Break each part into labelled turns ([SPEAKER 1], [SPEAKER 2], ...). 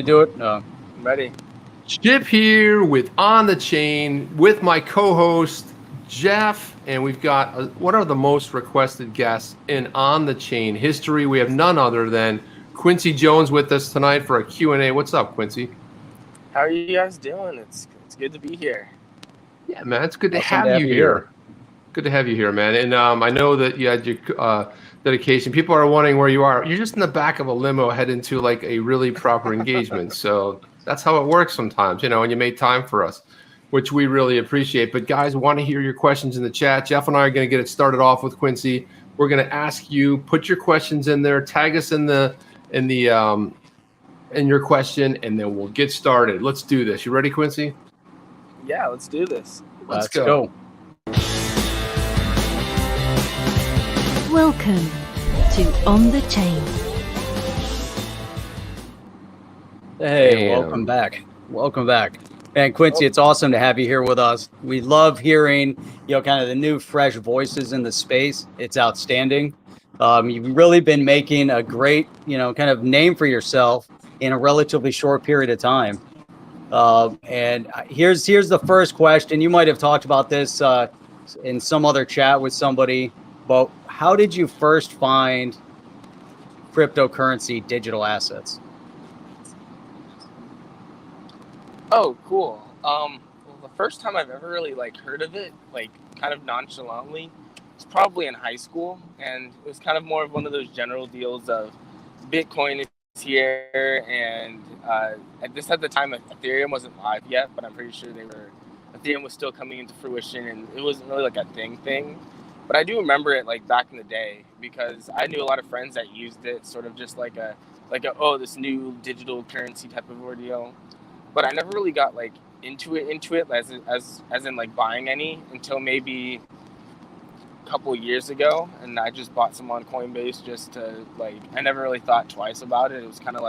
[SPEAKER 1] Do it? No.
[SPEAKER 2] I'm ready.
[SPEAKER 3] Chip here with On the Chain with my co-host Jeff, and we've got one of the most requested guests in On the Chain history. We have none other than Quincy Jones with us tonight for a Q&A. What's up, Quincy?
[SPEAKER 2] How are you guys doing? It's good to be here.
[SPEAKER 3] Yeah, man, it's good to
[SPEAKER 1] Awesome
[SPEAKER 3] have you here. Good to have you here, man. And I know that you had your dedication. People are wondering where you are. You're just in the back of a limo heading to like a really proper engagement. So that's how it works sometimes, you know, and you made time for us, which we really appreciate. But guys, want to hear your questions in the chat. Jeff and I are going to get it started off with Quincy. We're going to ask you, put your questions in there, tag us in your question, and then we'll get started. Let's do this. You ready, Quincy?
[SPEAKER 2] Yeah, let's do this.
[SPEAKER 3] Let's go.
[SPEAKER 4] Welcome to On the Chain.
[SPEAKER 1] Hey, welcome back. Welcome back. And Quincy, it's awesome to have you here with us. We love hearing, kind of the new fresh voices in the space. It's outstanding. You've really been making a great, kind of name for yourself in a relatively short period of time. And here's the first question. You might have talked about this in some other chat with somebody, but how did you first find cryptocurrency digital assets?
[SPEAKER 2] Oh, cool. Well, the first time I've ever really heard of it, kind of nonchalantly, was probably in high school, and it was kind of more of one of those general deals of Bitcoin is here, and at the time Ethereum wasn't live yet, but I'm pretty sure Ethereum was still coming into fruition, and it wasn't really like a thing. But I do remember it back in the day because I knew a lot of friends that used it, sort of just like a this new digital currency type of ordeal. But I never really got into it as in buying any until maybe a couple of years ago, and I just bought some on Coinbase just to I never really thought twice about it. It was kind of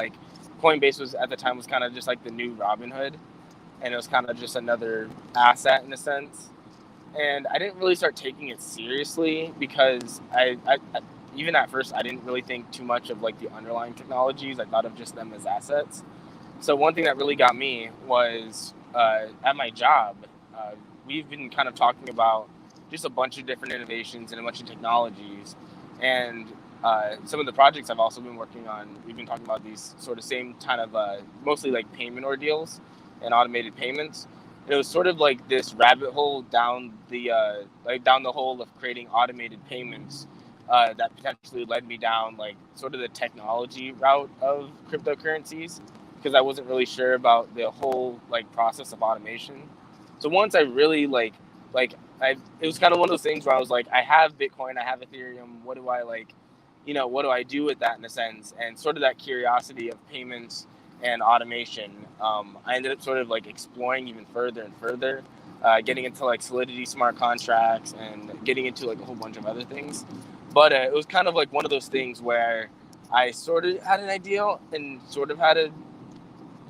[SPEAKER 2] Coinbase was at the time was kind of just the new Robinhood, and it was kind of just another asset in a sense. And I didn't really start taking it seriously because I even at first I didn't really think too much of the underlying technologies. I thought of just them as assets. So one thing that really got me was at my job, we've been kind of talking about just a bunch of different innovations and a bunch of technologies. And some of the projects I've also been working on, we've been talking about these sort of same kind of mostly payment ordeals and automated payments. It was sort of this rabbit hole down the hole of creating automated payments that potentially led me down sort of the technology route of cryptocurrencies, because I wasn't really sure about the whole process of automation. So once I really it was kind of one of those things where I was I have Bitcoin, I have Ethereum. What do I what do I do with that in a sense? And sort of that curiosity of payments and automation, I ended up sort of exploring even further and further, getting into Solidity smart contracts and getting into a whole bunch of other things. But it was kind of one of those things where I sort of had an idea and sort of had a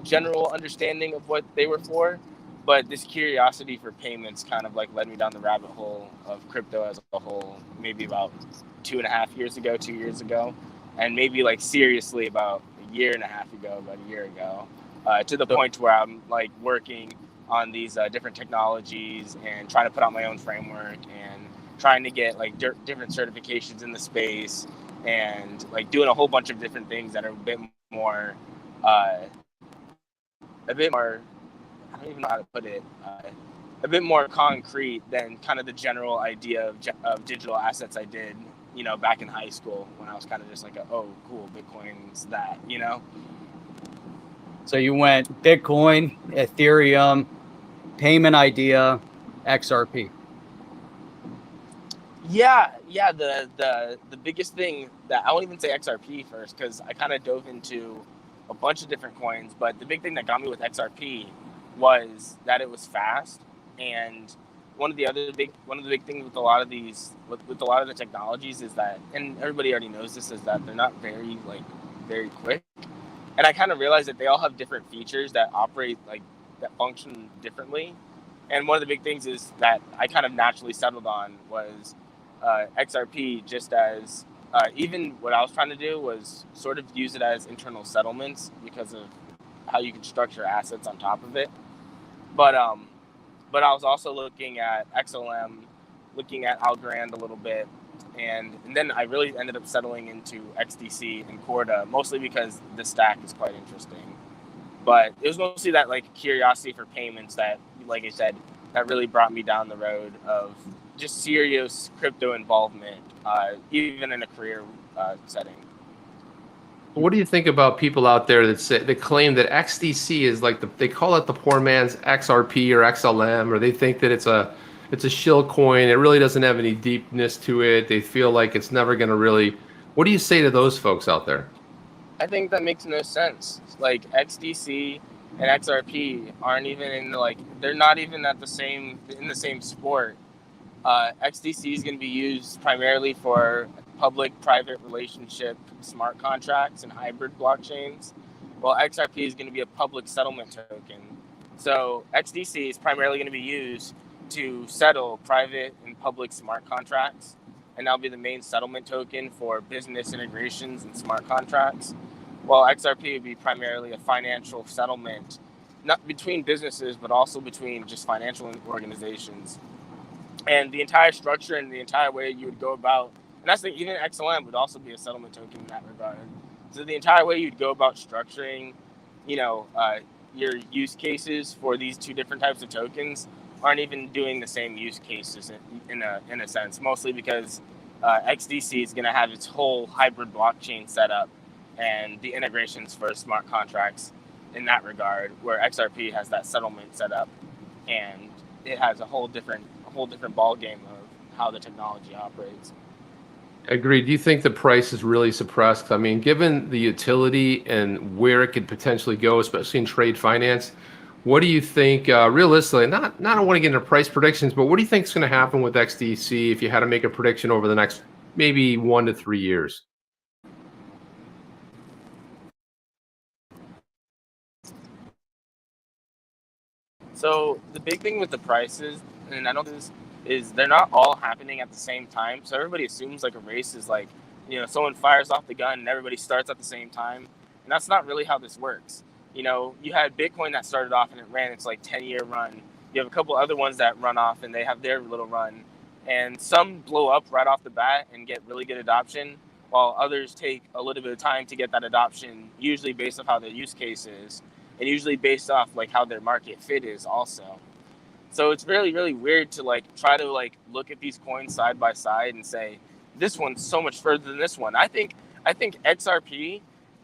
[SPEAKER 2] general understanding of what they were for, but this curiosity for payments kind of led me down the rabbit hole of crypto as a whole, maybe about 2 years ago, and maybe seriously about a year ago, to the point where I'm working on these different technologies and trying to put out my own framework and trying to get different certifications in the space and doing a whole bunch of different things that are a bit more I don't even know how to put it, a bit more concrete than kind of the general idea of digital assets I did, back in high school when I was kind of just oh, cool, Bitcoin's that,
[SPEAKER 1] So you went Bitcoin, Ethereum, payment idea, XRP.
[SPEAKER 2] Yeah. The biggest thing that I won't even say XRP first, because I kind of dove into a bunch of different coins, but the big thing that got me with XRP was that it was fast. And one of the big things with a lot of these with a lot of the technologies is that, and everybody already knows this, is that they're not very quick. And I kind of realized that they all have different features that operate that function differently. And one of the big things is that I kind of naturally settled on was XRP, just as even what I was trying to do was sort of use it as internal settlements because of how you can structure assets on top of it. But I was also looking at XLM, looking at Algorand a little bit, and then I really ended up settling into XDC and Corda, mostly because the stack is quite interesting. But it was mostly that like curiosity for payments that, like I said, that really brought me down the road of just serious crypto involvement, even in a career setting.
[SPEAKER 3] What do you think about people out there that claim that XDC is like they call it the poor man's XRP or XLM, or they think that it's a shill coin. It really doesn't have any deepness to it. They feel like it's never going to really. What do you say to those folks out there?
[SPEAKER 2] I think that makes no sense. Like XDC and XRP aren't even they're not even in the same sport. XDC is going to be used primarily for public-private relationship smart contracts and hybrid blockchains, while XRP is going to be a public settlement token. So XDC is primarily going to be used to settle private and public smart contracts, and that'll be the main settlement token for business integrations and smart contracts, while XRP would be primarily a financial settlement, not between businesses, but also between just financial organizations. And the entire structure and the entire way you would go about, and that's even XLM would also be a settlement token in that regard. So the entire way you'd go about structuring, your use cases for these two different types of tokens aren't even doing the same use cases in a sense, mostly because XDC is going to have its whole hybrid blockchain set up and the integrations for smart contracts in that regard, where XRP has that settlement set up and it has a whole different ball game of how the technology operates.
[SPEAKER 3] Agreed. Do you think the price is really suppressed? I mean, given the utility and where it could potentially go, especially in trade finance, what do you think realistically? Not I want to get into price predictions, but what do you think is going to happen with XDC if you had to make a prediction over the next maybe 1 to 3 years?
[SPEAKER 2] So the big thing with the prices, and I don't think this is they're not all happening at the same time. So everybody assumes like a race is like, someone fires off the gun and everybody starts at the same time. And that's not really how this works. You had Bitcoin that started off and it ran its like 10-year run. You have a couple other ones that run off and they have their little run. And some blow up right off the bat and get really good adoption, while others take a little bit of time to get that adoption, usually based off how their use case is, and usually based off like how their market fit is also. So it's really, really weird to like try to like look at these coins side by side and say, this one's so much further than this one. I think XRP,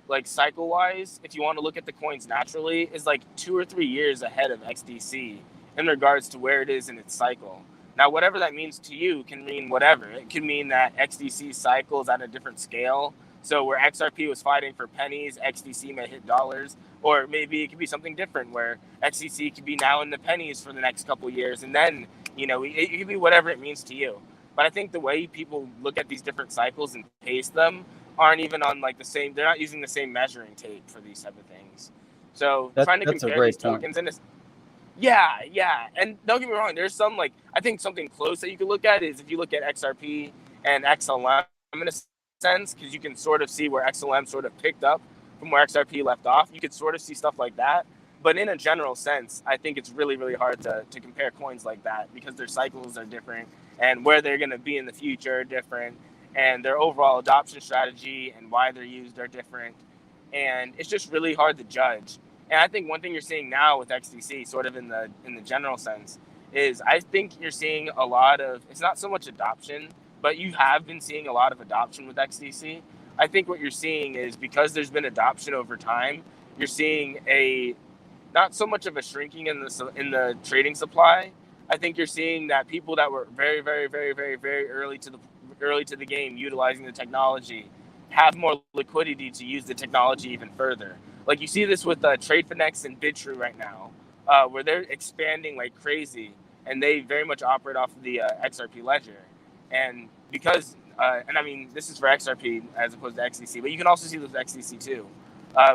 [SPEAKER 2] like cycle wise, if you want to look at the coins naturally, is like 2 or 3 years ahead of XDC in regards to where it is in its cycle. Now, whatever that means to you can mean whatever. It could mean that XDC cycles at a different scale. So where XRP was fighting for pennies, XDC may hit dollars. Or maybe it could be something different where XDC could be now in the pennies for the next couple of years. And then, it could be whatever it means to you. But I think the way people look at these different cycles and pace them aren't even on like the same, they're not using the same measuring tape for these type of things. So trying to compare these tokens, and yeah. And don't get me wrong, there's some I think something close that you could look at is if you look at XRP and XLM in a sense, because you can sort of see where XLM sort of picked up from where XRP left off. You could sort of see stuff like that. But in a general sense, I think it's really, really hard to compare coins like that because their cycles are different and where they're going to be in the future are different and their overall adoption strategy and why they're used are different. And it's just really hard to judge. And I think one thing you're seeing now with XDC, sort of in the general sense, is I think you're seeing a lot of, it's not so much adoption, but you have been seeing a lot of adoption with XDC. I think what you're seeing is because there's been adoption over time, you're seeing not so much of a shrinking in the trading supply. I think you're seeing that people that were very, very, very, very, very early to the game utilizing the technology have more liquidity to use the technology even further. Like you see this with TradeFinex and BitTrue right now, where they're expanding like crazy, and they very much operate off of the XRP ledger. And because and I mean, this is for XRP as opposed to XDC, but you can also see this with XDC too.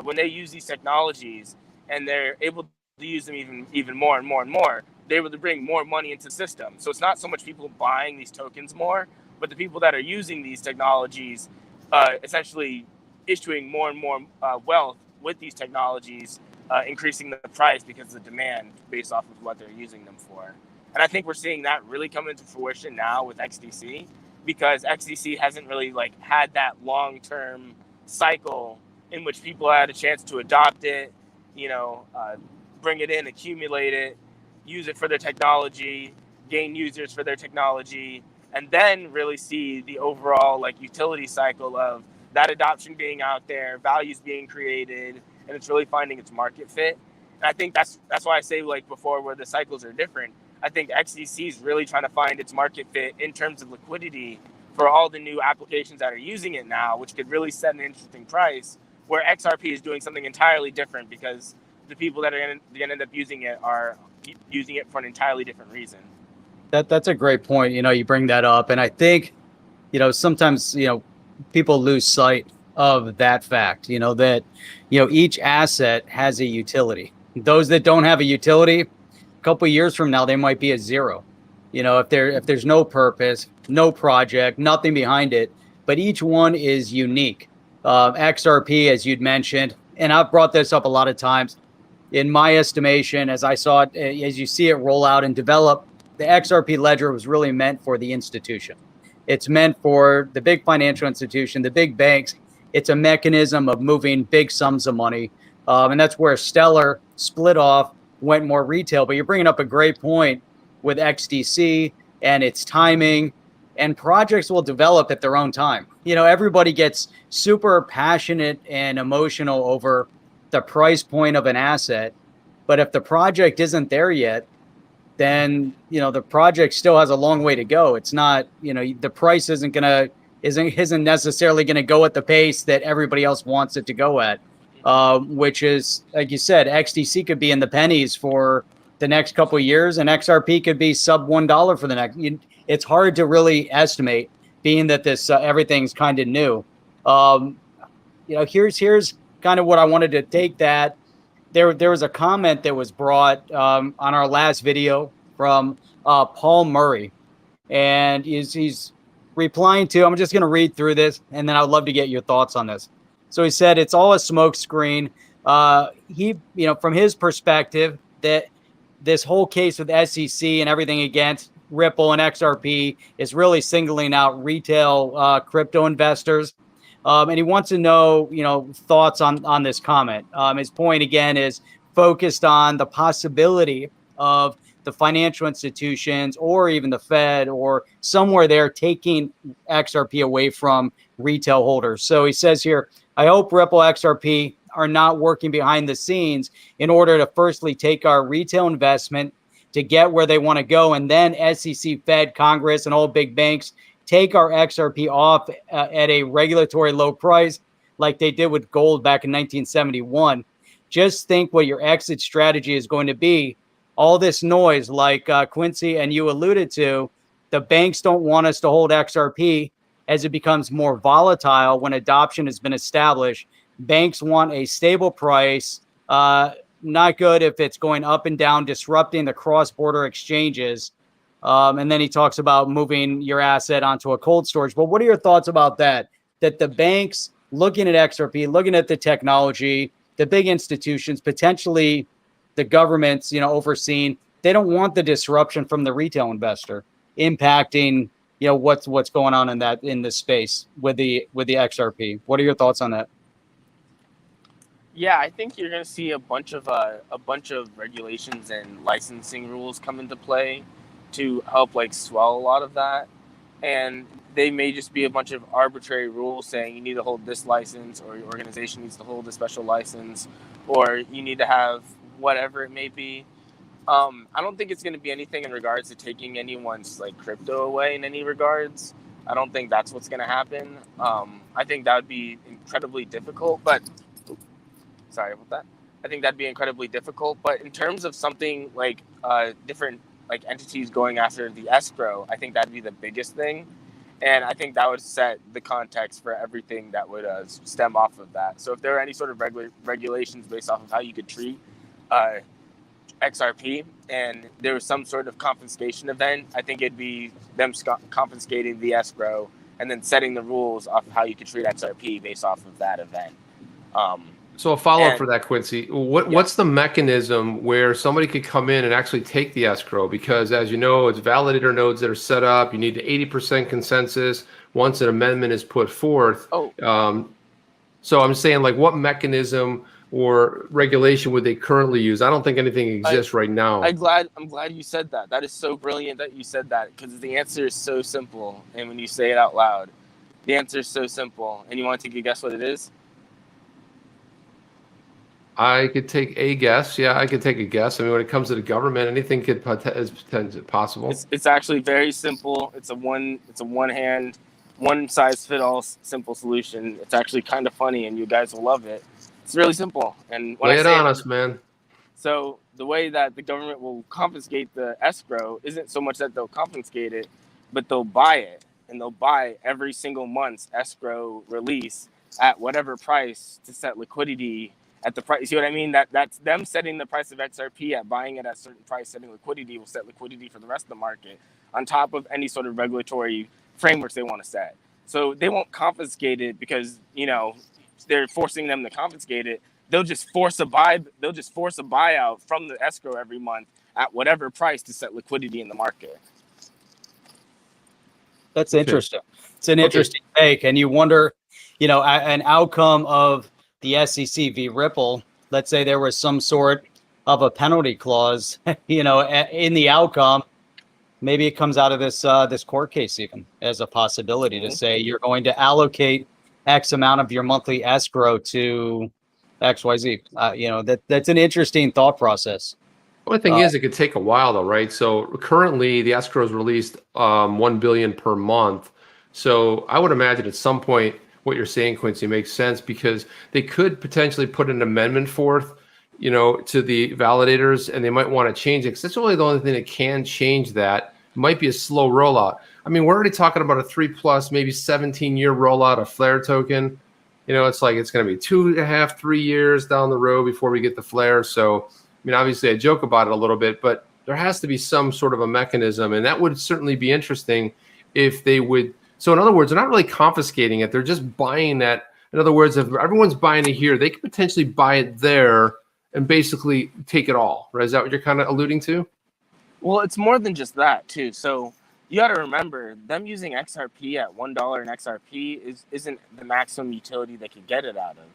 [SPEAKER 2] When they use these technologies and they're able to use them even more and more and more, they're able to bring more money into the system. So it's not so much people buying these tokens more, but the people that are using these technologies essentially issuing more and more wealth with these technologies increasing the price because of the demand based off of what they're using them for. And I think we're seeing that really come into fruition now with XDC, because XDC hasn't really like had that long-term cycle in which people had a chance to adopt it, bring it in, accumulate it, use it for their technology, gain users for their technology, and then really see the overall like utility cycle of that adoption being out there, values being created, and it's really finding its market fit. And I think that's why I say, like before, where the cycles are different. I think XDC is really trying to find its market fit in terms of liquidity for all the new applications that are using it now, which could really set an interesting price, where XRP is doing something entirely different because the people that are going to end up using it are using it for an entirely different reason.
[SPEAKER 1] That's a great point. You bring that up. And I think, sometimes, people lose sight of that fact, that, each asset has a utility. Those that don't have a utility, a couple of years from now, they might be at zero. If there's no purpose, no project, nothing behind it, but each one is unique. XRP, as you'd mentioned, and I've brought this up a lot of times, in my estimation, as I saw it, as you see it roll out and develop, the XRP ledger was really meant for the institution. It's meant for the big financial institution, the big banks. It's a mechanism of moving big sums of money. And that's where Stellar split off, went more retail. But you're bringing up a great point with XDC and its timing, and projects will develop at their own time. Everybody gets super passionate and emotional over the price point of an asset. But if the project isn't there yet, then, the project still has a long way to go. It's not, the price isn't necessarily going to go at the pace that everybody else wants it to go at, which is, like you said, XDC could be in the pennies for the next couple of years, and XRP could be sub $1 for the next. It's hard to really estimate, being that this everything's kind of new. Here's kind of what I wanted to take that. There was a comment that was brought on our last video from Paul Murray, and he's replying to, I'm just going to read through this, and then I'd love to get your thoughts on this. So he said, it's all a smoke screen. From his perspective, that this whole case with SEC and everything against Ripple and XRP is really singling out retail crypto investors. And he wants to know, thoughts on this comment. His point, again, is focused on the possibility of the financial institutions or even the Fed or somewhere there taking XRP away from retail holders. So he says here, I hope Ripple XRP are not working behind the scenes in order to firstly take our retail investment to get where they want to go, and then SEC, Fed, Congress, and all big banks take our XRP off at a regulatory low price like they did with gold back in 1971. Just think what your exit strategy is going to be. All this noise, like Quincy and you alluded to, the banks don't want us to hold XRP as it becomes more volatile when adoption has been established. Banks want a stable price, not good if it's going up and down, disrupting the cross-border exchanges. And then he talks about moving your asset onto a cold storage. But what are your thoughts about that? That the banks looking at XRP, looking at the technology, the big institutions, potentially the governments, overseeing, they don't want the disruption from the retail investor impacting, what's going on in this space with the XRP. What are your thoughts on that?
[SPEAKER 2] Yeah, I think you're going to see a bunch of regulations and licensing rules come into play to help swell a lot of that. And they may just be a bunch of arbitrary rules saying you need to hold this license, or your organization needs to hold a special license, or you need to have whatever it may be. I don't think it's going to be anything in regards to taking anyone's crypto away in any regards. I don't think that's what's going to happen. I think that would be incredibly difficult, but sorry about that. I think that'd be incredibly difficult. But in terms of something like different entities going after the escrow, I think that'd be the biggest thing. And I think that would set the context for everything that would stem off of that. So if there are any sort of regulations based off of how you could treat XRP, and there was some sort of confiscation event, I think it'd be them confiscating the escrow and then setting the rules off of how you could treat XRP based off of that event.
[SPEAKER 3] So a follow-up for that, Quincy. What's the mechanism where somebody could come in and actually take the escrow? Because as you know, it's validator nodes that are set up. You need 80% consensus once an amendment is put forth. So I'm saying, like, what mechanism or regulation would they currently use? I don't think anything exists right now.
[SPEAKER 2] I'm glad you said that. That is so brilliant that you said that, because the answer is so simple. And when you say it out loud, the answer is so simple. And you want to take a guess what it is?
[SPEAKER 3] I could take a guess. Yeah, I could take a guess. I mean, when it comes to the government, anything is possible.
[SPEAKER 2] It's actually very simple. It's a one size fit all simple solution. It's actually kind of funny, and you guys will love it. It's really simple. And when
[SPEAKER 3] lay it on us, man.
[SPEAKER 2] So the way that the government will confiscate the escrow isn't so much that they'll confiscate it, but they'll buy it, and they'll buy every single month's escrow release at whatever price to set liquidity at the price. You see what I mean? That's them setting the price of XRP at buying it at a certain price. Setting liquidity will set liquidity for the rest of the market on top of any sort of regulatory frameworks they want to set. So they won't confiscate it because, you know, they're forcing them to confiscate it. They'll just force a buyout from the escrow every month at whatever price to set liquidity in the market.
[SPEAKER 1] That's interesting. It's an interesting take, and you wonder, you know, an outcome of the SEC v. Ripple. Let's say there was some sort of a penalty clause, you know, in the outcome. Maybe it comes out of this court case even as a possibility to say you're going to allocate X amount of your monthly escrow to XYZ. You know, that's an interesting thought process.
[SPEAKER 3] The only thing is, it could take a while though, right? So currently the escrow is released $1 billion per month. So I would imagine at some point what you're saying, Quincy, makes sense, because they could potentially put an amendment forth, you know, to the validators, and they might want to change it, because that's really the only thing that can change that. It might be a slow rollout. I mean, we're already talking about a 3+, maybe 17-year rollout of FLR token. You know, it's like it's going to be 2.5, 3 years down the road before we get the FLR. So, I mean, obviously I joke about it a little bit, but there has to be some sort of a mechanism, and that would certainly be interesting if they would. So in other words, they're not really confiscating it. They're just buying that. In other words, if everyone's buying it here, they could potentially buy it there and basically take it all, right? Is that what you're kind of alluding to?
[SPEAKER 2] Well, it's more than just that too. So you got to remember, them using XRP at $1 in XRP isn't the maximum utility they could get it out of.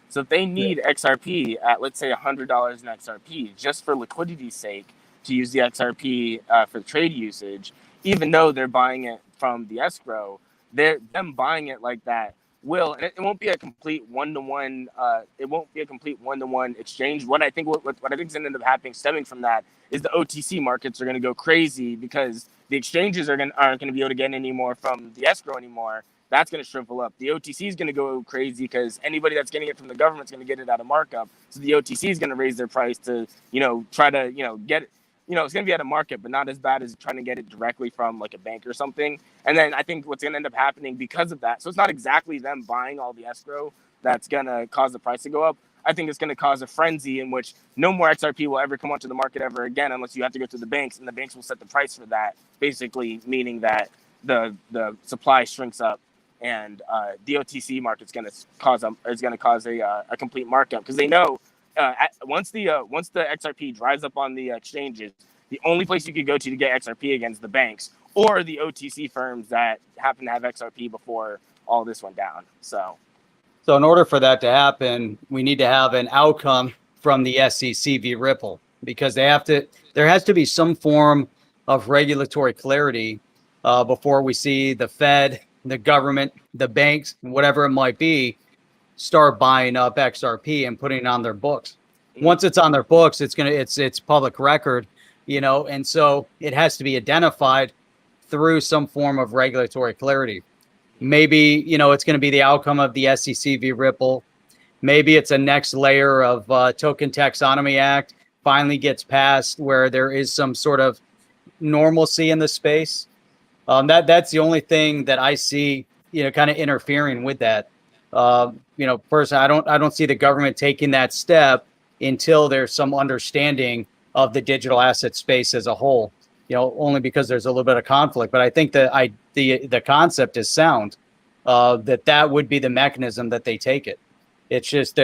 [SPEAKER 2] So if they need XRP at, let's say, $100 in XRP just for liquidity's sake to use the XRP for trade usage, even though they're buying it from the escrow, them buying it like that will, and it won't be a complete one-to-one. It won't be a complete one-to-one exchange. What I think is going to end up happening, stemming from that, is the OTC markets are going to go crazy because the exchanges aren't going to be able to get any more from the escrow anymore. That's going to shrivel up. The OTC is going to go crazy because anybody that's getting it from the government is going to get it at a markup. So the OTC is going to raise their price to, you know, try to, you know, get it. You know, it's going to be at a market, but not as bad as trying to get it directly from like a bank or something. And then I think what's going to end up happening because of that, so it's not exactly them buying all the escrow that's going to cause the price to go up. I think it's going to cause a frenzy in which no more XRP will ever come onto the market ever again unless you have to go to the banks, and the banks will set the price for that, basically meaning that the supply shrinks up, and the OTC market's going to cause a complete markup, because they know once the XRP dries up on the exchanges, the only place you could go to get XRP again is the banks or the OTC firms that happen to have XRP before all this went down. So
[SPEAKER 1] in order for that to happen, we need to have an outcome from the SEC v. Ripple, because there has to be some form of regulatory clarity before we see the Fed, the government, the banks, whatever it might be, start buying up XRP and putting it on their books. Once it's on their books, it's public record, you know, and so it has to be identified through some form of regulatory clarity. Maybe, you know, it's going to be the outcome of the SEC v. Ripple. Maybe it's a next layer of Token Taxonomy Act finally gets passed where there is some sort of normalcy in the space. That's the only thing that I see, you know, kind of interfering with that. You know, personally, I don't see the government taking that step until there's some understanding of the digital asset space as a whole. You know, only because there's a little bit of conflict. But I think that the concept is sound. That would be the mechanism that they take it. It's just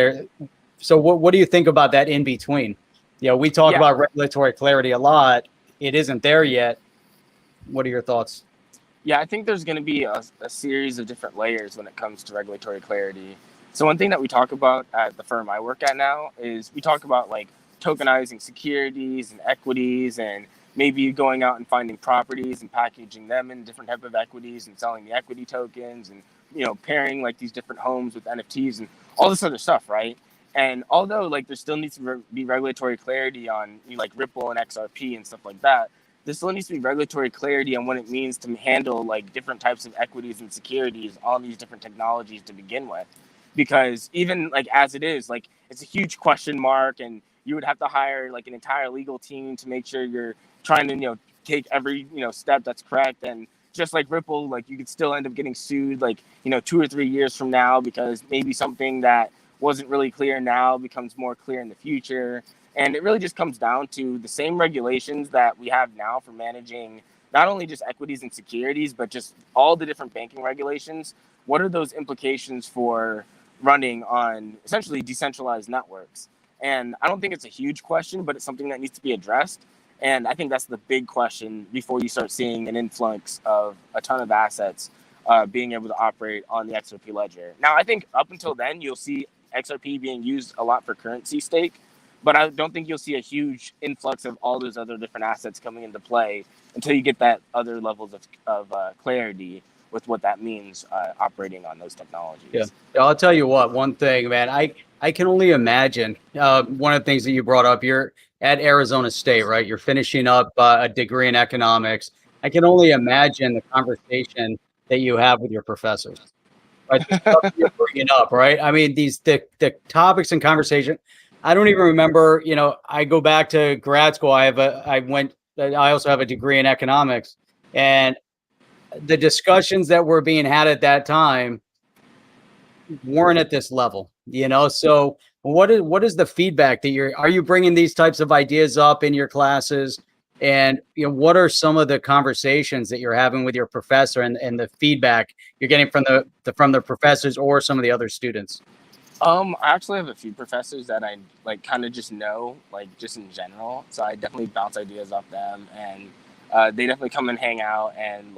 [SPEAKER 1] So what do you think about that in between? We talk about regulatory clarity a lot. It isn't there yet. What are your thoughts?
[SPEAKER 2] Yeah, I think there's going to be a series of different layers when it comes to regulatory clarity. So one thing that we talk about at the firm I work at now is we talk about like tokenizing securities and equities, and maybe going out and finding properties and packaging them in different type of equities and selling the equity tokens, and pairing like these different homes with NFTs and all this other stuff, right? And although like there still needs to be regulatory clarity on like Ripple and XRP and stuff like that, there still needs to be regulatory clarity on what it means to handle like different types of equities and securities, all these different technologies to begin with. Because even like as it is, like it's a huge question mark, and you would have to hire like an entire legal team to make sure you're trying to take every step that's correct. And just like Ripple, like you could still end up getting sued like 2 or 3 years from now, because maybe something that wasn't really clear now becomes more clear in the future. And it really just comes down to the same regulations that we have now for managing not only just equities and securities, but just all the different banking regulations. What are those implications for running on essentially decentralized networks? And I don't think it's a huge question, but it's something that needs to be addressed. And I think that's the big question before you start seeing an influx of a ton of assets being able to operate on the XRP ledger. Now, I think up until then, you'll see XRP being used a lot for currency stake, but I don't think you'll see a huge influx of all those other different assets coming into play until you get that other levels of clarity with what that means operating on those technologies.
[SPEAKER 1] Yeah, I'll tell you what, one thing, man, I can only imagine one of the things that you brought up, you're at Arizona State, right? You're finishing up a degree in economics. I can only imagine the conversation that you have with your professors. Right? The stuff you're bringing up, right? I mean, the topics and conversation. I don't even remember. I go back to grad school. I also have a degree in economics, and the discussions that were being had at that time weren't at this level. So what is the feedback that are you bringing these types of ideas up in your classes? And what are some of the conversations that you're having with your professor and the feedback you're getting from the professors or some of the other students?
[SPEAKER 2] I actually have a few professors that I like kind of just know, like just in general. So I definitely bounce ideas off them, and they definitely come and hang out, and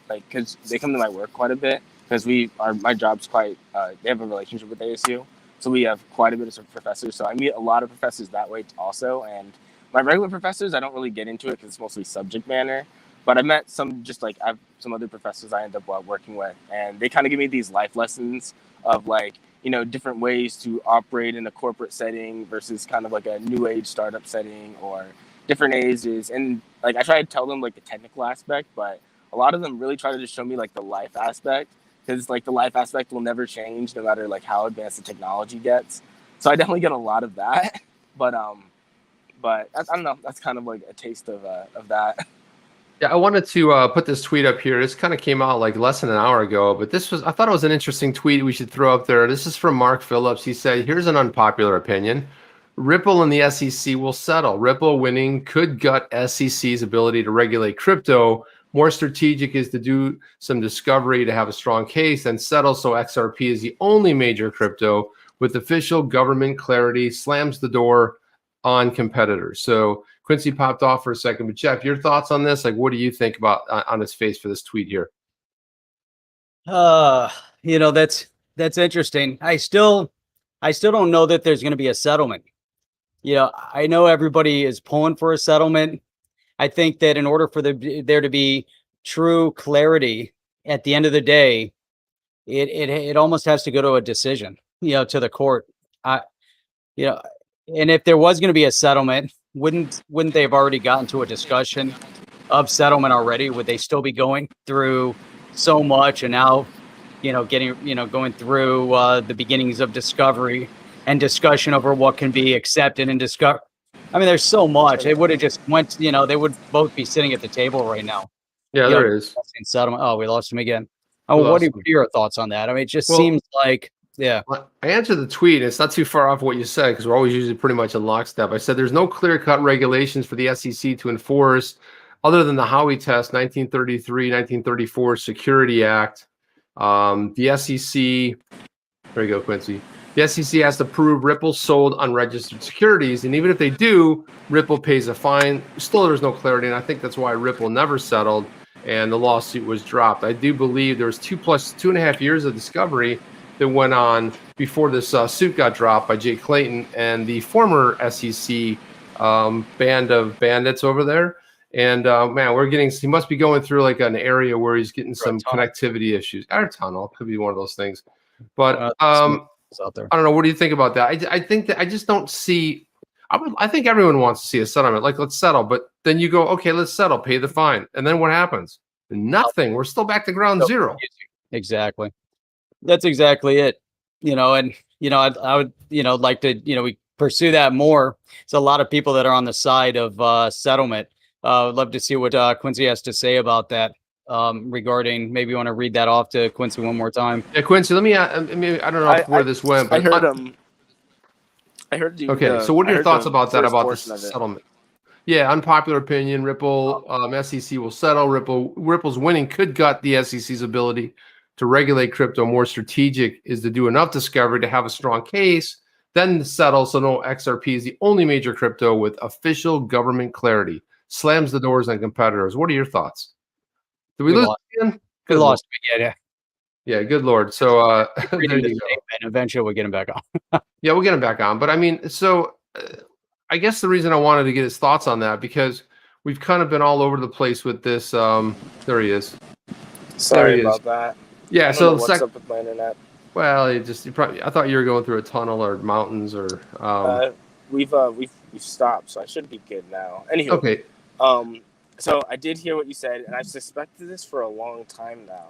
[SPEAKER 2] because they come to my work quite a bit, because my job's quite they have a relationship with ASU, so we have quite a bit of professors. So I meet a lot of professors that way also, and my regular professors, I don't really get into it because it's mostly subject matter. But I met I have some other professors I end up working with, and they kind of give me these life lessons of different ways to operate in a corporate setting versus kind of like a new age startup setting, or different ages. And I try to tell them the technical aspect, but a lot of them really try to just show me the life aspect, because the life aspect will never change no matter how advanced the technology gets. So I definitely get a lot of that. But I don't know. That's kind of a taste of that.
[SPEAKER 3] Yeah, I wanted to put this tweet up here. This kind of came out less than an hour ago, but I thought it was an interesting tweet we should throw up there. This is from Mark Phillips. He said, here's an unpopular opinion. Ripple and the SEC will settle. Ripple winning could gut SEC's ability to regulate crypto. More strategic is to do some discovery to have a strong case and settle, so XRP is the only major crypto with official government clarity, slams the door on competitors. So Quincy popped off for a second, but Jeff, your thoughts on this? What do you think about on its face for this tweet here?
[SPEAKER 1] That's interesting. I still don't know that there's going to be a settlement. I know everybody is pulling for a settlement. I think that in order for there to be true clarity at the end of the day, it almost has to go to a decision, to the court. And if there was going to be a settlement, wouldn't they have already gotten to a discussion of settlement already? Would they still be going through so much and now, going through the beginnings of discovery and discussion over what can be accepted and discovered? I mean, there's so much. It would have just went, they would both be sitting at the table right now.
[SPEAKER 3] Yeah, there is.
[SPEAKER 1] Settlement. Oh, we lost him again. Oh, what are your thoughts on that? I mean, it just seems like, yeah.
[SPEAKER 3] I answered the tweet. It's not too far off what you said, because we're always usually pretty much in lockstep. I said there's no clear-cut regulations for the SEC to enforce other than the Howey Test, 1933, 1934 Security Act. The SEC, there you go, Quincy. The SEC has to prove Ripple sold unregistered securities, and even if they do, Ripple pays a fine. Still, there's no clarity, and I think that's why Ripple never settled and the lawsuit was dropped. I do believe there was 2.5 years of discovery that went on before this suit got dropped by Jay Clayton and the former SEC band of bandits over there. And man, he must be going through like an area where he's getting some connectivity issues. Our tunnel could be one of those things, but
[SPEAKER 1] out there.
[SPEAKER 3] I don't know. What do you think about that? I think that I just don't see. I think everyone wants to see a settlement. Like, let's settle. But then you go, okay, let's settle, pay the fine, and then what happens? Nothing. We're still back to ground zero.
[SPEAKER 1] Exactly. That's exactly it. And I would like to we pursue that more. So a lot of people that are on the side of settlement. I'd love to see what Quincy has to say about that. Regarding, maybe you want to read that off to Quincy one more time.
[SPEAKER 3] Yeah, Quincy, let me. I don't know where this went, but
[SPEAKER 2] I heard you.
[SPEAKER 3] Okay, so what are your thoughts about that? About the settlement? Yeah, unpopular opinion. Ripple, SEC will settle. Ripple's winning could gut the SEC's ability to regulate crypto. More strategic is to do enough discovery to have a strong case, then settle. So no, XRP is the only major crypto with official government clarity. Slams the doors on competitors. What are your thoughts? Did we lose again?
[SPEAKER 1] We lost again,
[SPEAKER 3] yeah. Good Lord. So
[SPEAKER 1] there you go. Eventually we'll get him back on.
[SPEAKER 3] Yeah, we'll get him back on. But I mean, so I guess the reason I wanted to get his thoughts on that, because we've kind of been all over the place with this. There he is.
[SPEAKER 2] Sorry about that.
[SPEAKER 3] Yeah. So
[SPEAKER 2] what's up with my internet?
[SPEAKER 3] Well, I thought you were going through a tunnel or mountains or.
[SPEAKER 2] We've stopped, so I should be good now. Anywho.
[SPEAKER 3] Okay.
[SPEAKER 2] So I did hear what you said, and I've suspected this for a long time now.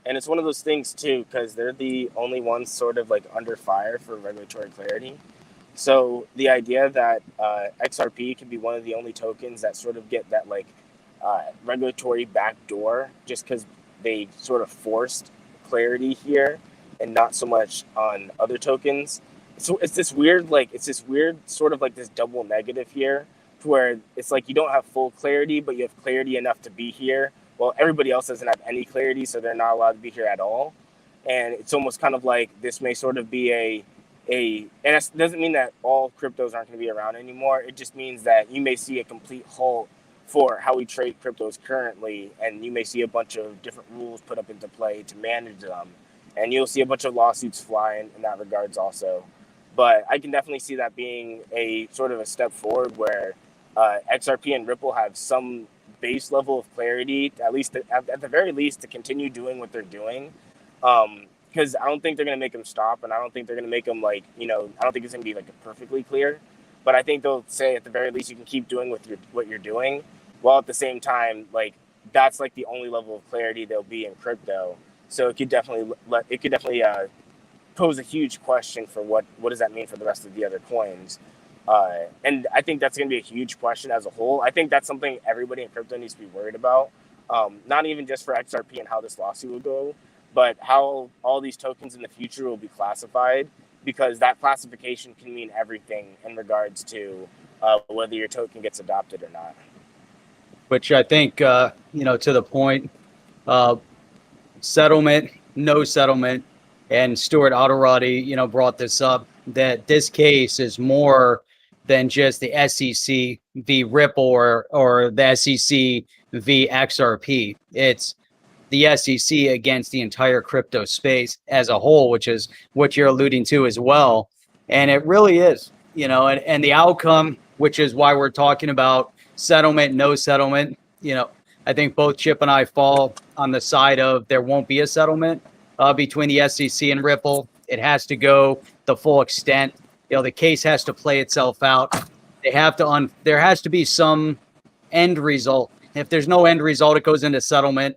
[SPEAKER 2] And it's one of those things, too, because they're the only ones sort of like under fire for regulatory clarity. So the idea that XRP can be one of the only tokens that sort of get that like regulatory backdoor just because they sort of forced clarity here and not so much on other tokens. So it's this weird sort of like this double negative here, where it's like you don't have full clarity, but you have clarity enough to be here. Well, everybody else doesn't have any clarity, so they're not allowed to be here at all. And it's almost kind of like this may sort of be and it doesn't mean that all cryptos aren't going to be around anymore. It just means that you may see a complete halt for how we trade cryptos currently, and you may see a bunch of different rules put up into play to manage them. And you'll see a bunch of lawsuits fly in that regards also. But I can definitely see that being a sort of a step forward where XRP and Ripple have some base level of clarity, at least at the very least, to continue doing what they're doing. Because I don't think they're going to make them stop, and I don't think they're going to make them I don't think it's going to be like perfectly clear. But I think they'll say at the very least you can keep doing what you're doing, while at the same time, like that's like the only level of clarity there'll be in crypto. So it could definitely pose a huge question for what does that mean for the rest of the other coins. And I think that's going to be a huge question as a whole. I think that's something everybody in crypto needs to be worried about. Not even just for XRP and how this lawsuit will go, but how all these tokens in the future will be classified, because that classification can mean everything in regards to whether your token gets adopted or not.
[SPEAKER 1] Which I think, to the point, settlement, no settlement, and Stuart Alderati, brought this up, that this case is more than just the SEC v. Ripple or the SEC v. XRP. It's the SEC against the entire crypto space as a whole, which is what you're alluding to as well. And it really is, and the outcome, which is why we're talking about settlement, no settlement. I think both Chip and I fall on the side of there won't be a settlement between the SEC and Ripple. It has to go the full extent. The case has to play itself out. There has to be some end result. If there's no end result, it goes into settlement.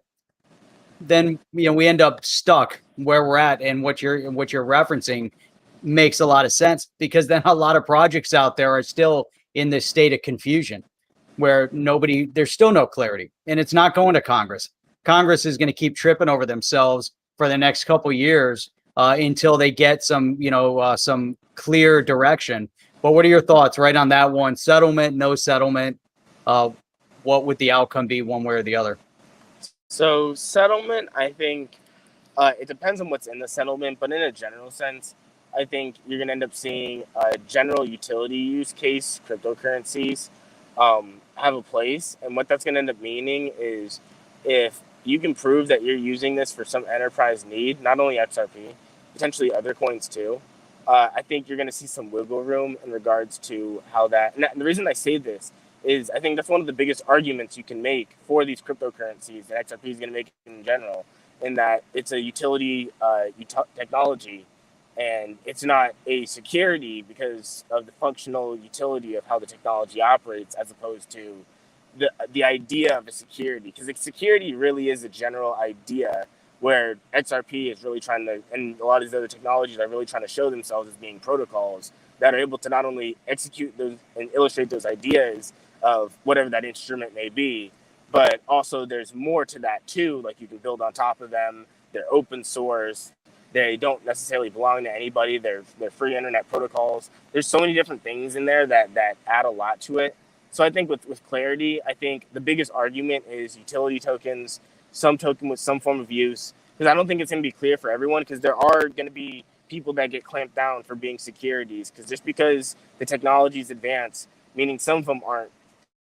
[SPEAKER 1] Then we end up stuck where we're at, and what you're referencing makes a lot of sense, because then a lot of projects out there are still in this state of confusion where there's still no clarity, and it's not going to Congress. Congress is going to keep tripping over themselves for the next couple years until they get some clear direction. But what are your thoughts right on that one? Settlement, no settlement? What would the outcome be one way or the other?
[SPEAKER 2] So settlement, I think it depends on what's in the settlement, but in a general sense, I think you're going to end up seeing a general utility use case, cryptocurrencies have a place. And what that's going to end up meaning is if you can prove that you're using this for some enterprise need, not only XRP, potentially other coins too, I think you're going to see some wiggle room in regards to how that. And the reason I say this is I think that's one of the biggest arguments you can make for these cryptocurrencies that XRP is going to make in general, in that it's a utility technology and it's not a security because of the functional utility of how the technology operates, as opposed to the idea of a security. Because security really is a general idea where XRP is really trying to, and a lot of these other technologies are really trying to show themselves as being protocols that are able to not only execute those and illustrate those ideas of whatever that instrument may be, but also there's more to that too. Like you can build on top of them. They're open source. They don't necessarily belong to anybody. They're free internet protocols. There's so many different things in there that add a lot to it. So I think with Clarity, I think the biggest argument is utility tokens, some token with some form of use, because I don't think it's going to be clear for everyone, because there are going to be people that get clamped down for being securities, because just because the technologies advance, meaning some of them aren't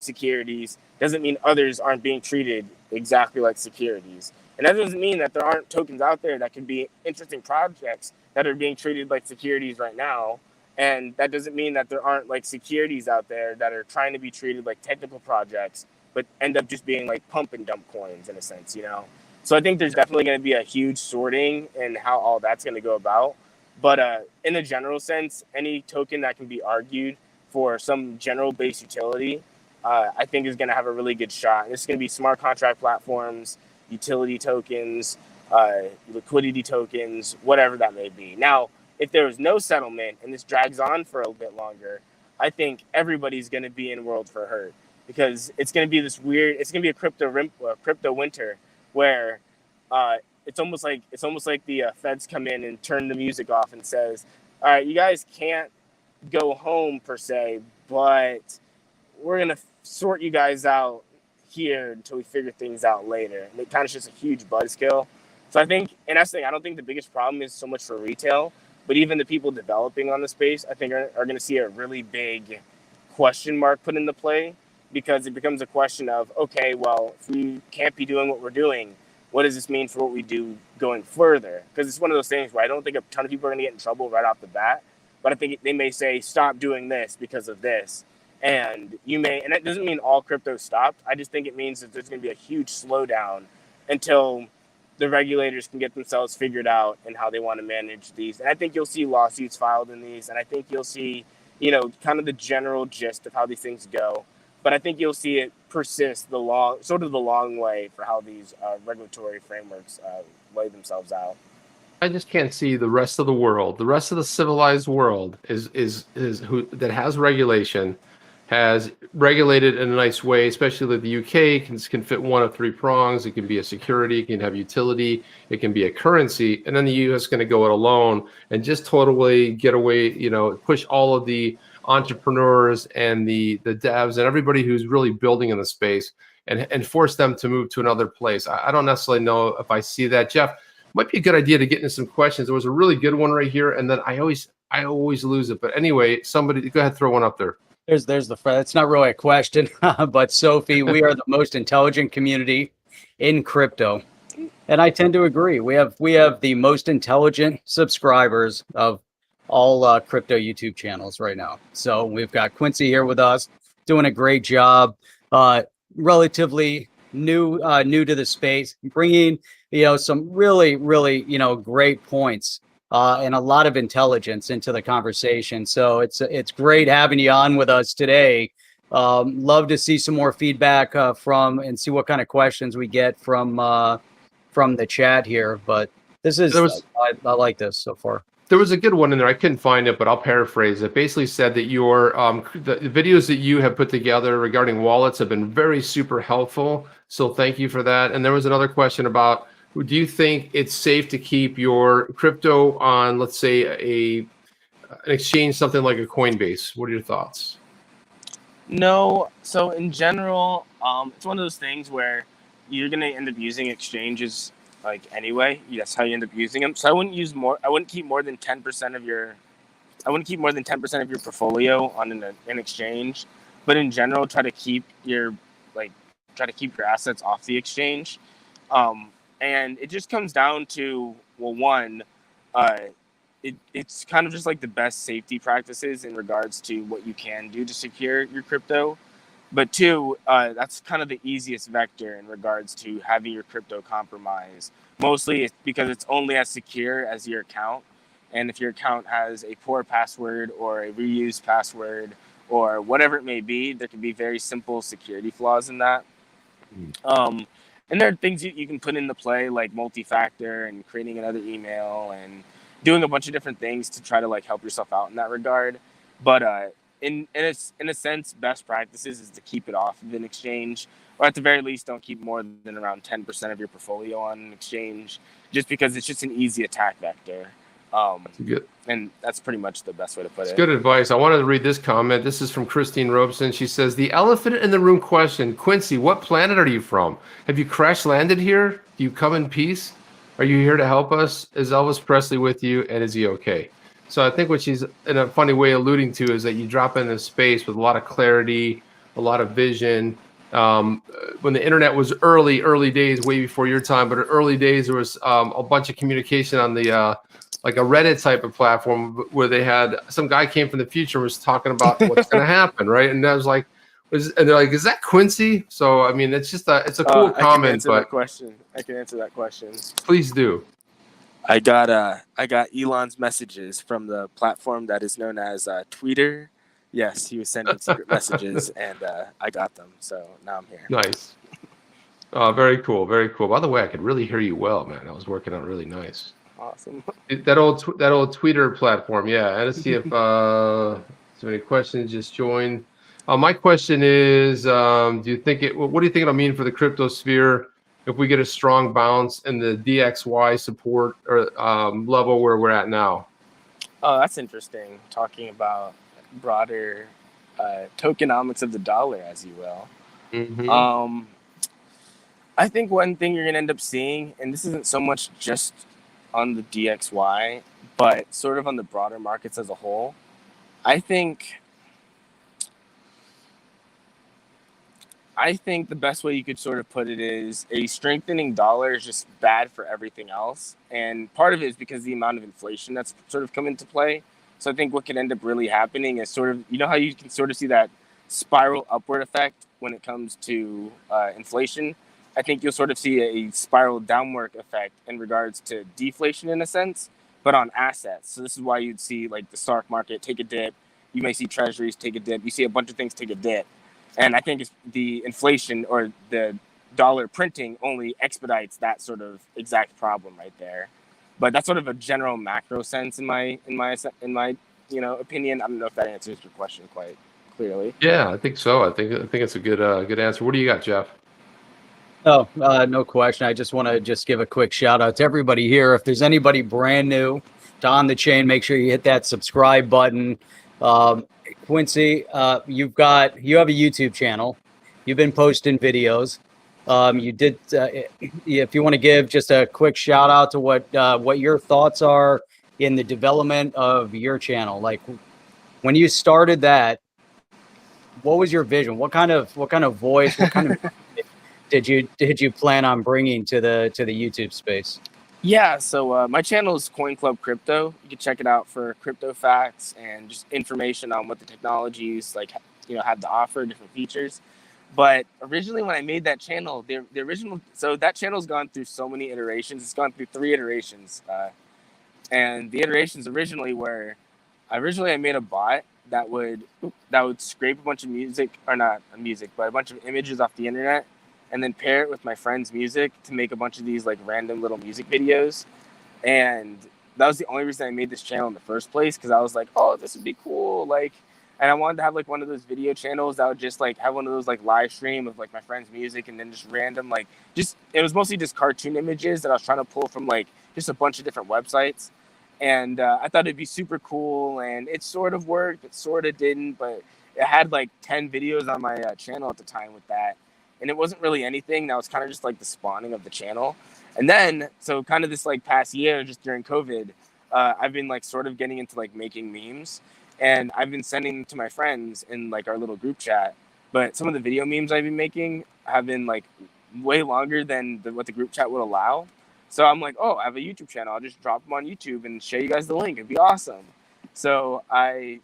[SPEAKER 2] securities, doesn't mean others aren't being treated exactly like securities. And that doesn't mean that there aren't tokens out there that could be interesting projects that are being treated like securities right now. And that doesn't mean that there aren't like securities out there that are trying to be treated like technical projects, but end up just being like pump and dump coins in a sense, you know? So I think there's definitely going to be a huge sorting in how all that's going to go about. But in a general sense, any token that can be argued for some general base utility, I think is going to have a really good shot. And it's going to be smart contract platforms, utility tokens, liquidity tokens, whatever that may be. Now, if there was no settlement and this drags on for a bit longer, I think everybody's going to be in world for hurt, because it's going to be this weird. It's going to be a crypto winter where it's almost like the feds come in and turn the music off and says, "All right, you guys can't go home per se, but we're going to sort you guys out here until we figure things out later." And it kind of just a huge buzzkill. So I think, and that's the thing, I don't think the biggest problem is so much for retail, but even the people developing on the space, I think are going to see a really big question mark put into play, because it becomes a question of, okay, well, if we can't be doing what we're doing, what does this mean for what we do going further? Because it's one of those things where I don't think a ton of people are going to get in trouble right off the bat, but I think they may say, stop doing this because of this. And that doesn't mean all crypto stopped. I just think it means that there's going to be a huge slowdown until the regulators can get themselves figured out and how they want to manage these. And I think you'll see lawsuits filed in these, and I think you'll see, kind of the general gist of how these things go. But I think you'll see it persist the long way for how these regulatory frameworks lay themselves out.
[SPEAKER 3] I just can't see the rest of the world. The rest of the civilized world is who that has regulation, has regulated in a nice way, especially the UK can fit one of three prongs. It can be a security, it can have utility, it can be a currency, and then the US is going to go it alone and just totally get away, push all of the entrepreneurs and the devs and everybody who's really building in the space and force them to move to another place. I don't necessarily know if I see that. Jeff, might be a good idea to get into some questions. There was a really good one right here, and then I always lose it. But anyway, somebody go ahead, throw one up there.
[SPEAKER 1] There's it's not really a question, but Sophie, we are the most intelligent community in crypto, and I tend to agree. We have the most intelligent subscribers of all crypto YouTube channels right now. So we've got Quincy here with us, doing a great job. Relatively new to the space, bringing some really great points. And a lot of intelligence into the conversation. So it's great having you on with us today. Love to see some more feedback from and see what kind of questions we get from the chat here. But this is I like this so far.
[SPEAKER 3] There was a good one in there. I couldn't find it, but I'll paraphrase it. Basically said that your the videos that you have put together regarding wallets have been very super helpful. So thank you for that. And there was another question about, do you think it's safe to keep your crypto on, let's say, an exchange, something like a Coinbase? What are your thoughts?
[SPEAKER 2] No. So in general, it's one of those things where you're going to end up using exchanges like anyway. That's how you end up using them. So I wouldn't use more. I wouldn't keep more than 10% of your. I wouldn't keep more than 10% of your portfolio on an exchange. But in general, try to keep your assets off the exchange. And it just comes down to, well, one, it's kind of just like the best safety practices in regards to what you can do to secure your crypto. But two, that's kind of the easiest vector in regards to having your crypto compromised. Mostly it's because it's only as secure as your account. And if your account has a poor password or a reused password or whatever it may be, there can be very simple security flaws in that. And there are things you can put into play, like multi-factor and creating another email and doing a bunch of different things to try to like help yourself out in that regard. But in a sense, best practices is to keep it off of an exchange, or at the very least, don't keep more than around 10% of your portfolio on an exchange, just because it's just an easy attack vector.
[SPEAKER 3] Good.
[SPEAKER 2] And that's pretty much the best way to put it.
[SPEAKER 3] Good advice. I wanted to read this comment. This is from Christine Robeson. She says, the elephant in the room question, Quincy, what planet are you from? Have you crash landed here? Do you come in peace? Are you here to help us? Is Elvis Presley with you? And is he okay? So I think what she's in a funny way alluding to is that you drop in this space with a lot of clarity, a lot of vision. When the internet was early days, way before your time, but in early days, there was a bunch of communication on the like a Reddit type of platform where they had some guy came from the future and was talking about what's going to happen, right? And I was like, and they're like, is that Quincy? So I mean, it's a cool comment.
[SPEAKER 2] I can answer that question.
[SPEAKER 3] Please do.
[SPEAKER 2] I got Elon's messages from the platform that is known as Twitter. Yes, he was sending secret messages, and I got them. So now I'm here.
[SPEAKER 3] Nice. Very cool. Very cool. By the way, I could really hear you well, man. I was working out really nice.
[SPEAKER 2] Awesome.
[SPEAKER 3] That old Twitter platform. Yeah. I had to see if so many questions just joined. My question is, what do you think it'll mean for the crypto sphere if we get a strong bounce in the DXY support or level where we're at now?
[SPEAKER 2] Oh, that's interesting. Talking about broader tokenomics of the dollar, as you will.
[SPEAKER 3] Mm-hmm.
[SPEAKER 2] I think one thing you're going to end up seeing, and this isn't so much just on the DXY, but sort of on the broader markets as a whole, I think the best way you could sort of put it is a strengthening dollar is just bad for everything else. And part of it is because the amount of inflation that's sort of come into play. So I think what could end up really happening is sort of, you know how you can sort of see that spiral upward effect when it comes to inflation? I think you'll sort of see a spiral downward effect in regards to deflation in a sense, but on assets. So this is why you'd see like the stock market take a dip. You may see treasuries take a dip. You see a bunch of things take a dip. And I think it's the inflation or the dollar printing only expedites that sort of exact problem right there. But that's sort of a general macro sense in my opinion. I don't know if that answers your question quite clearly.
[SPEAKER 3] Yeah, I think so. I think it's a good answer. What do you got, Jeff?
[SPEAKER 1] Oh, no question. I just want to give a quick shout out to everybody here. If there's anybody brand new to On the Chain, make sure you hit that subscribe button. Quincy, you have a YouTube channel. You've been posting videos. You did. If you want to give just a quick shout out to what your thoughts are in the development of your channel, like when you started that, what was your vision? What kind of voice? What kind of did you plan on bringing to the YouTube space?
[SPEAKER 2] Yeah, so my channel is Coin Club Crypto. You can check it out for crypto facts and just information on what the technologies have to offer, different features. But originally, when I made that channel, that channel's gone through so many iterations. It's gone through 3 iterations, and the iterations originally were, I made a bot that would scrape a bunch of a bunch of images off the internet, and then pair it with my friend's music to make a bunch of these like random little music videos. And that was the only reason I made this channel in the first place, because I was like, oh, this would be cool. And I wanted to have like one of those video channels that would just like have one of those like live stream of like my friend's music, and then just random it was mostly just cartoon images that I was trying to pull from like just a bunch of different websites. And I thought it'd be super cool, and it sort of worked, it sort of didn't, but it had like 10 videos on my channel at the time with that. And it wasn't really anything. That was kind of just like the spawning of the channel. And then, so kind of this like past year, just during COVID, I've been like sort of getting into like making memes, and I've been sending them to my friends in like our little group chat. But some of the video memes I've been making have been like way longer than what the group chat would allow. So I'm like, oh, I have a YouTube channel. I'll just drop them on YouTube and show you guys the link. It'd be awesome. So I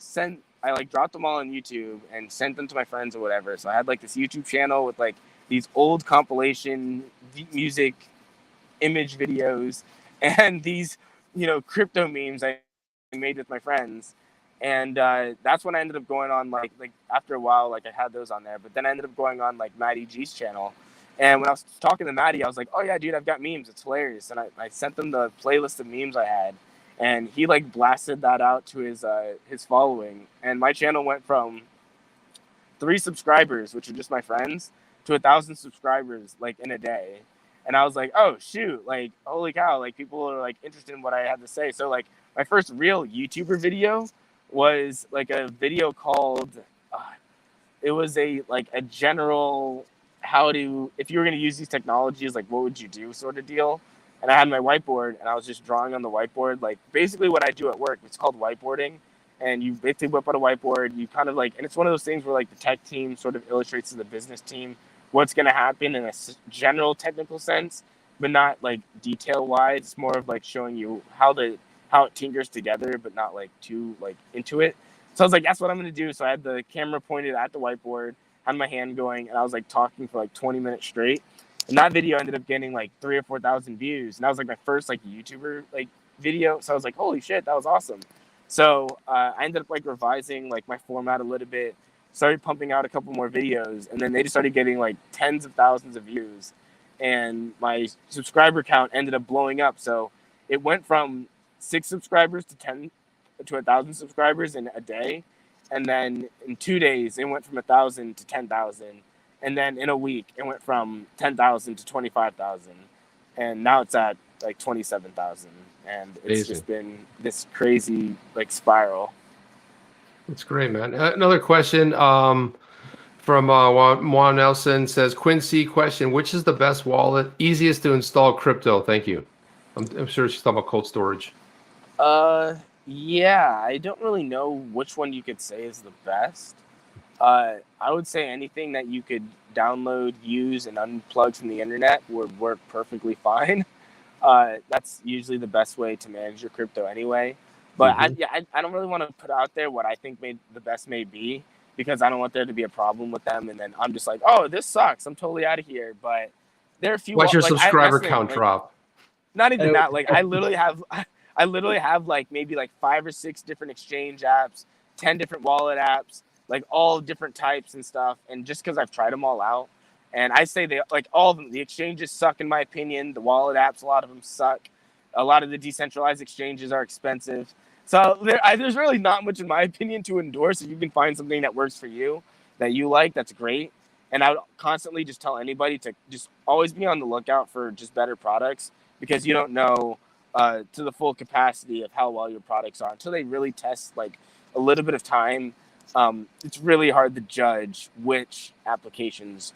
[SPEAKER 2] like dropped them all on YouTube and sent them to my friends or whatever. So I had like this YouTube channel with like these old compilation music image videos and these, crypto memes I made with my friends. And that's when I ended up going on like after a while, like I had those on there, but then I ended up going on like Matty G's channel. And when I was talking to Matty, I was like, oh yeah, dude, I've got memes. It's hilarious. And I sent them the playlist of memes I had, and he like blasted that out to his following. And my channel went from 3 subscribers, which are just my friends, to 1,000 subscribers like in a day. And I was like, oh shoot, like holy cow, like people are like interested in what I had to say. So like my first real YouTuber video was like a video called it was a general if you were going to use these technologies, like what would you do sort of deal. And I had my whiteboard and I was just drawing on the whiteboard, like basically what I do at work. It's called whiteboarding. And you basically whip out a whiteboard, you kind of like, and it's one of those things where like the tech team sort of illustrates to the business team what's going to happen in a general technical sense, but not like detail wise. It's more of like showing you how it tinkers together, but not like too like into it. So I was like, that's what I'm going to do. So I had the camera pointed at the whiteboard, had my hand going, and I was like talking for like 20 minutes straight. And that video ended up getting like 3,000 or 4,000 views. And that was like my first like YouTuber like video. So I was like, holy shit, that was awesome. So I ended up like revising like my format a little bit, started pumping out a couple more videos, and then they just started getting like tens of thousands of views. And my subscriber count ended up blowing up. So it went from 6 subscribers to 1,000 subscribers in a day. And then in 2 days, it went from 1,000 to 10,000. And then in a week, it went from 10,000 to 25,000. And now it's at like 27,000. And it's just been this crazy like spiral.
[SPEAKER 3] That's great, man. Another question from Juan Nelson says, Quincy, question, which is the best wallet, easiest to install crypto? Thank you. I'm sure she's talking about cold storage.
[SPEAKER 2] Yeah, I don't really know which one you could say is the best. I would say anything that you could download, use, and unplug from the internet would work perfectly fine. That's usually the best way to manage your crypto anyway. But I don't really want to put out there what I think the best may be, because I don't want there to be a problem with them. And then I'm just like, oh, this sucks. I'm totally out of here. But there are a few.
[SPEAKER 3] What's your subscriber count drop?
[SPEAKER 2] Not even that. Like I literally have like maybe like 5 or 6 different exchange apps, 10 different wallet apps, like all different types and stuff. And just because I've tried them all out, and I say they like all of them, the exchanges suck in my opinion. The wallet apps, a lot of them suck. A lot of the decentralized exchanges are expensive. So there's really not much, in my opinion, to endorse. If you can find something that works for you, that you like, that's great. And I would constantly just tell anybody to just always be on the lookout for just better products, because you don't know to the full capacity of how well your products are until they really test like a little bit of time. It's really hard to judge which applications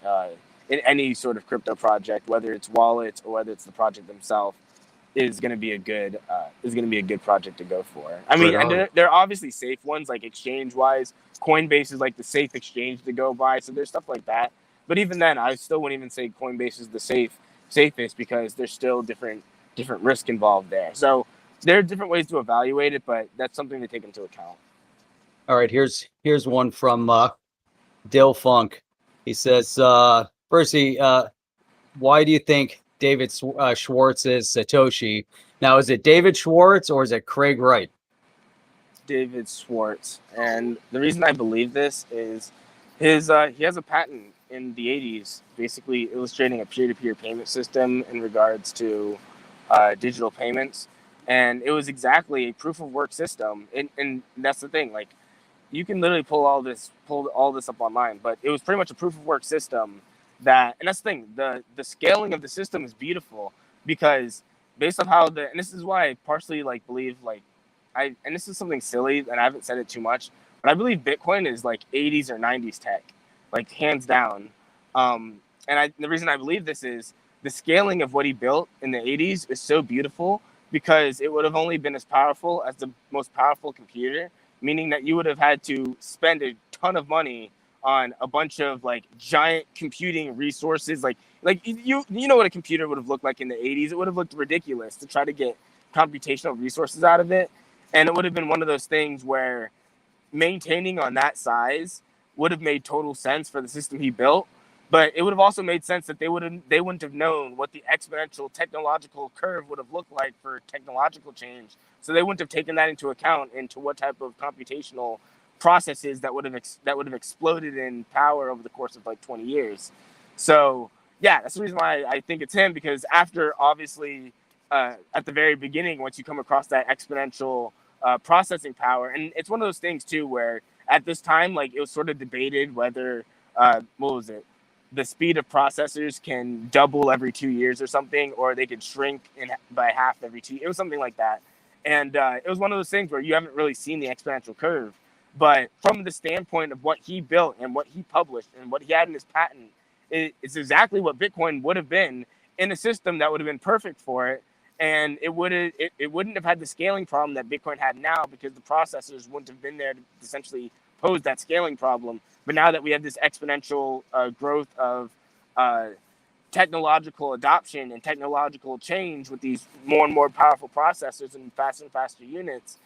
[SPEAKER 2] in any sort of crypto project, whether it's wallets or whether it's the project themselves, is going to be a good project to go for. I mean, and there are obviously safe ones, like exchange wise. Coinbase is like the safe exchange to go by, so there's stuff like that. But even then, I still wouldn't even say Coinbase is the safest, because there's still different risk involved there. So there are different ways to evaluate it, but that's something to take into account.
[SPEAKER 1] All right, here's one from Dill Funk. He says, Percy, why do you think David Schwartz is Satoshi? Now, is it David Schwartz or is it Craig Wright?
[SPEAKER 2] David Schwartz. And the reason I believe this is he has a patent in the 80s, basically illustrating a peer-to-peer payment system in regards to digital payments. And it was exactly a proof of work system. And that's the thing, like, you can literally pull all this up online, but it was pretty much a proof of work system and that's the thing, the scaling of the system is beautiful, because based on how and this is why I partially like believe and this is something silly and I haven't said it too much, but I believe Bitcoin is like 80s or 90s tech, like hands down. And the reason I believe this is the scaling of what he built in the 80s is so beautiful because it would have only been as powerful as the most powerful computer, meaning that you would have had to spend a ton of money on a bunch of like giant computing resources. Like you know what a computer would have looked like in the 80s. It would have looked ridiculous to try to get computational resources out of it. And it would have been one of those things where maintaining on that size would have made total sense for the system he built. But it would have also made sense that they wouldn't have known what the exponential technological curve would have looked like for technological change. So they wouldn't have taken that into account into what type of computational processes that would have exploded in power over the course of like 20 years. So yeah, that's the reason why I think it's him, because after obviously at the very beginning, once you come across that exponential processing power, and it's one of those things too where at this time, like, it was sort of debated whether the speed of processors can double every 2 years or something, or they could shrink by half every 2 years. It was something like that. And it was one of those things where you haven't really seen the exponential curve. But from the standpoint of what he built and what he published and what he had in his patent, it's exactly what Bitcoin would have been in a system that would have been perfect for it. And it wouldn't have had the scaling problem that Bitcoin had now, because the processors wouldn't have been there to essentially pose that scaling problem. But now that we have this exponential growth of technological adoption and technological change with these more and more powerful processors and faster units,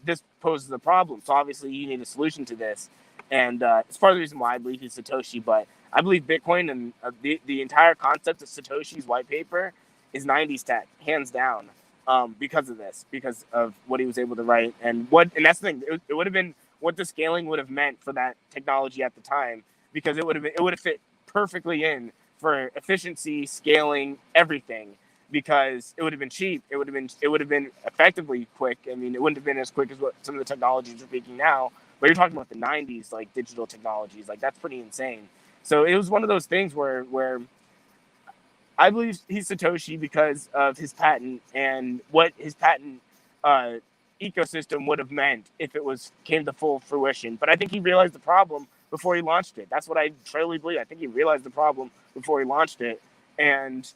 [SPEAKER 2] this poses a problem. So obviously you need a solution to this. And it's part of the reason why I believe he's Satoshi. But I believe Bitcoin and the entire concept of Satoshi's white paper is 90s tech, hands down, because of this, because of what he was able to write. And that's the thing. It would have been what the scaling would have meant for that technology at the time, because it would have fit perfectly in for efficiency, scaling, everything, because it would have been cheap. It would have been effectively quick. I mean, it wouldn't have been as quick as what some of the technologies are peaking now, but you're talking about the 90s, like digital technologies, like that's pretty insane. So it was one of those things where I believe he's Satoshi because of his patent and what his patent ecosystem would have meant if it came to full fruition. But I think he realized the problem before he launched it. That's what I truly believe. I think he realized the problem before he launched it. And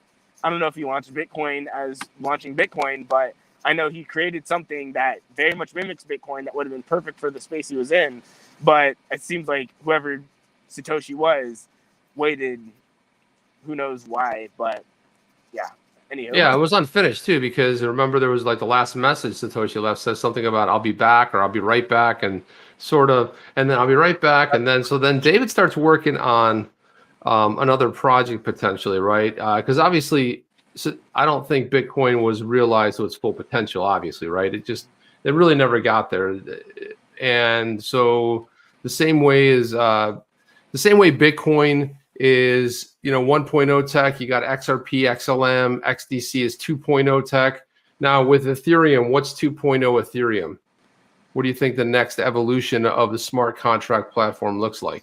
[SPEAKER 2] I don't know if he launched Bitcoin as launching Bitcoin, but I know he created something that very much mimics Bitcoin that would have been perfect for the space he was in. But it seems like whoever Satoshi was waited, who knows why, but yeah. Anywho.
[SPEAKER 3] Yeah, it was unfinished too, because remember there was like the last message Satoshi left says something about I'll be back, or I'll be right back, and and then I'll be right back, and then David starts working on another project potentially, right? Because obviously, I don't think Bitcoin was realized to its full potential, obviously, right? It really never got there, and so the same way Bitcoin is 1.0 tech. You got XRP, XLM, XDC is 2.0 tech. Now with Ethereum, what's 2.0 Ethereum? What do you think the next evolution of the smart contract platform looks like?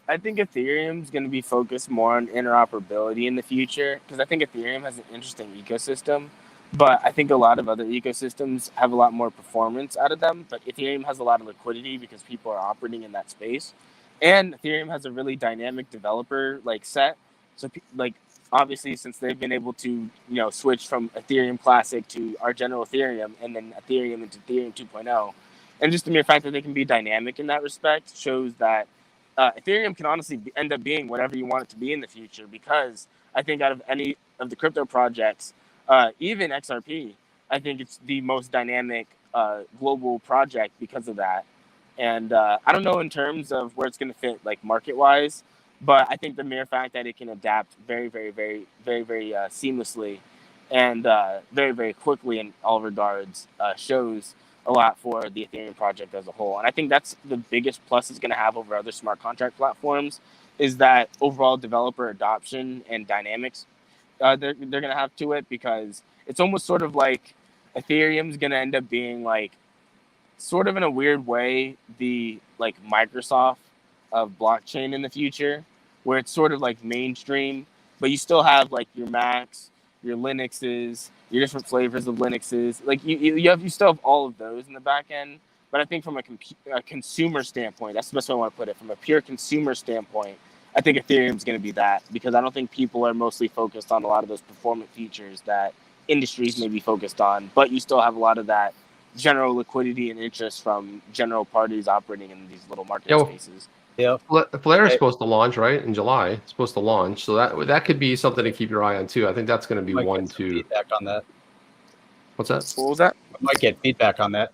[SPEAKER 2] I think Ethereum is going to be focused more on interoperability in the future, because I think Ethereum has an interesting ecosystem, but I think a lot of other ecosystems have a lot more performance out of them. But Ethereum has a lot of liquidity because people are operating in that space. And Ethereum has a really dynamic developer set. So obviously, since they've been able to switch from Ethereum Classic to our general Ethereum, and then Ethereum into Ethereum 2.0, and just the mere fact that they can be dynamic in that respect shows that Ethereum can honestly end up being whatever you want it to be in the future. Because I think out of any of the crypto projects, even XRP, I think it's the most dynamic global project because of that. And I don't know in terms of where it's going to fit, market-wise, but I think the mere fact that it can adapt very, very, very, very, very seamlessly and very, very quickly in all regards shows a lot for the Ethereum project as a whole. And I think that's the biggest plus it's going to have over other smart contract platforms, is that overall developer adoption and dynamics they're going to have to it, because it's almost sort of like Ethereum's going to end up being sort of in a weird way, the Microsoft of blockchain in the future, where it's sort of mainstream, but you still have your Macs, your Linuxes, your different flavors of Linuxes. You still have all of those in the back end. But I think from a consumer standpoint, that's the best way I want to put it. From a pure consumer standpoint, I think Ethereum is going to be that, because I don't think people are mostly focused on a lot of those performant features that industries may be focused on, but you still have a lot of that general liquidity and interest from general parties operating in these little market spaces.
[SPEAKER 1] Yeah,
[SPEAKER 3] FLR is supposed to launch, right, in July. It's supposed to launch, so that could be something to keep your eye on too. I think that's going to be one to
[SPEAKER 1] feedback on that.
[SPEAKER 3] What's that?
[SPEAKER 2] What was that?
[SPEAKER 1] We might get feedback on that.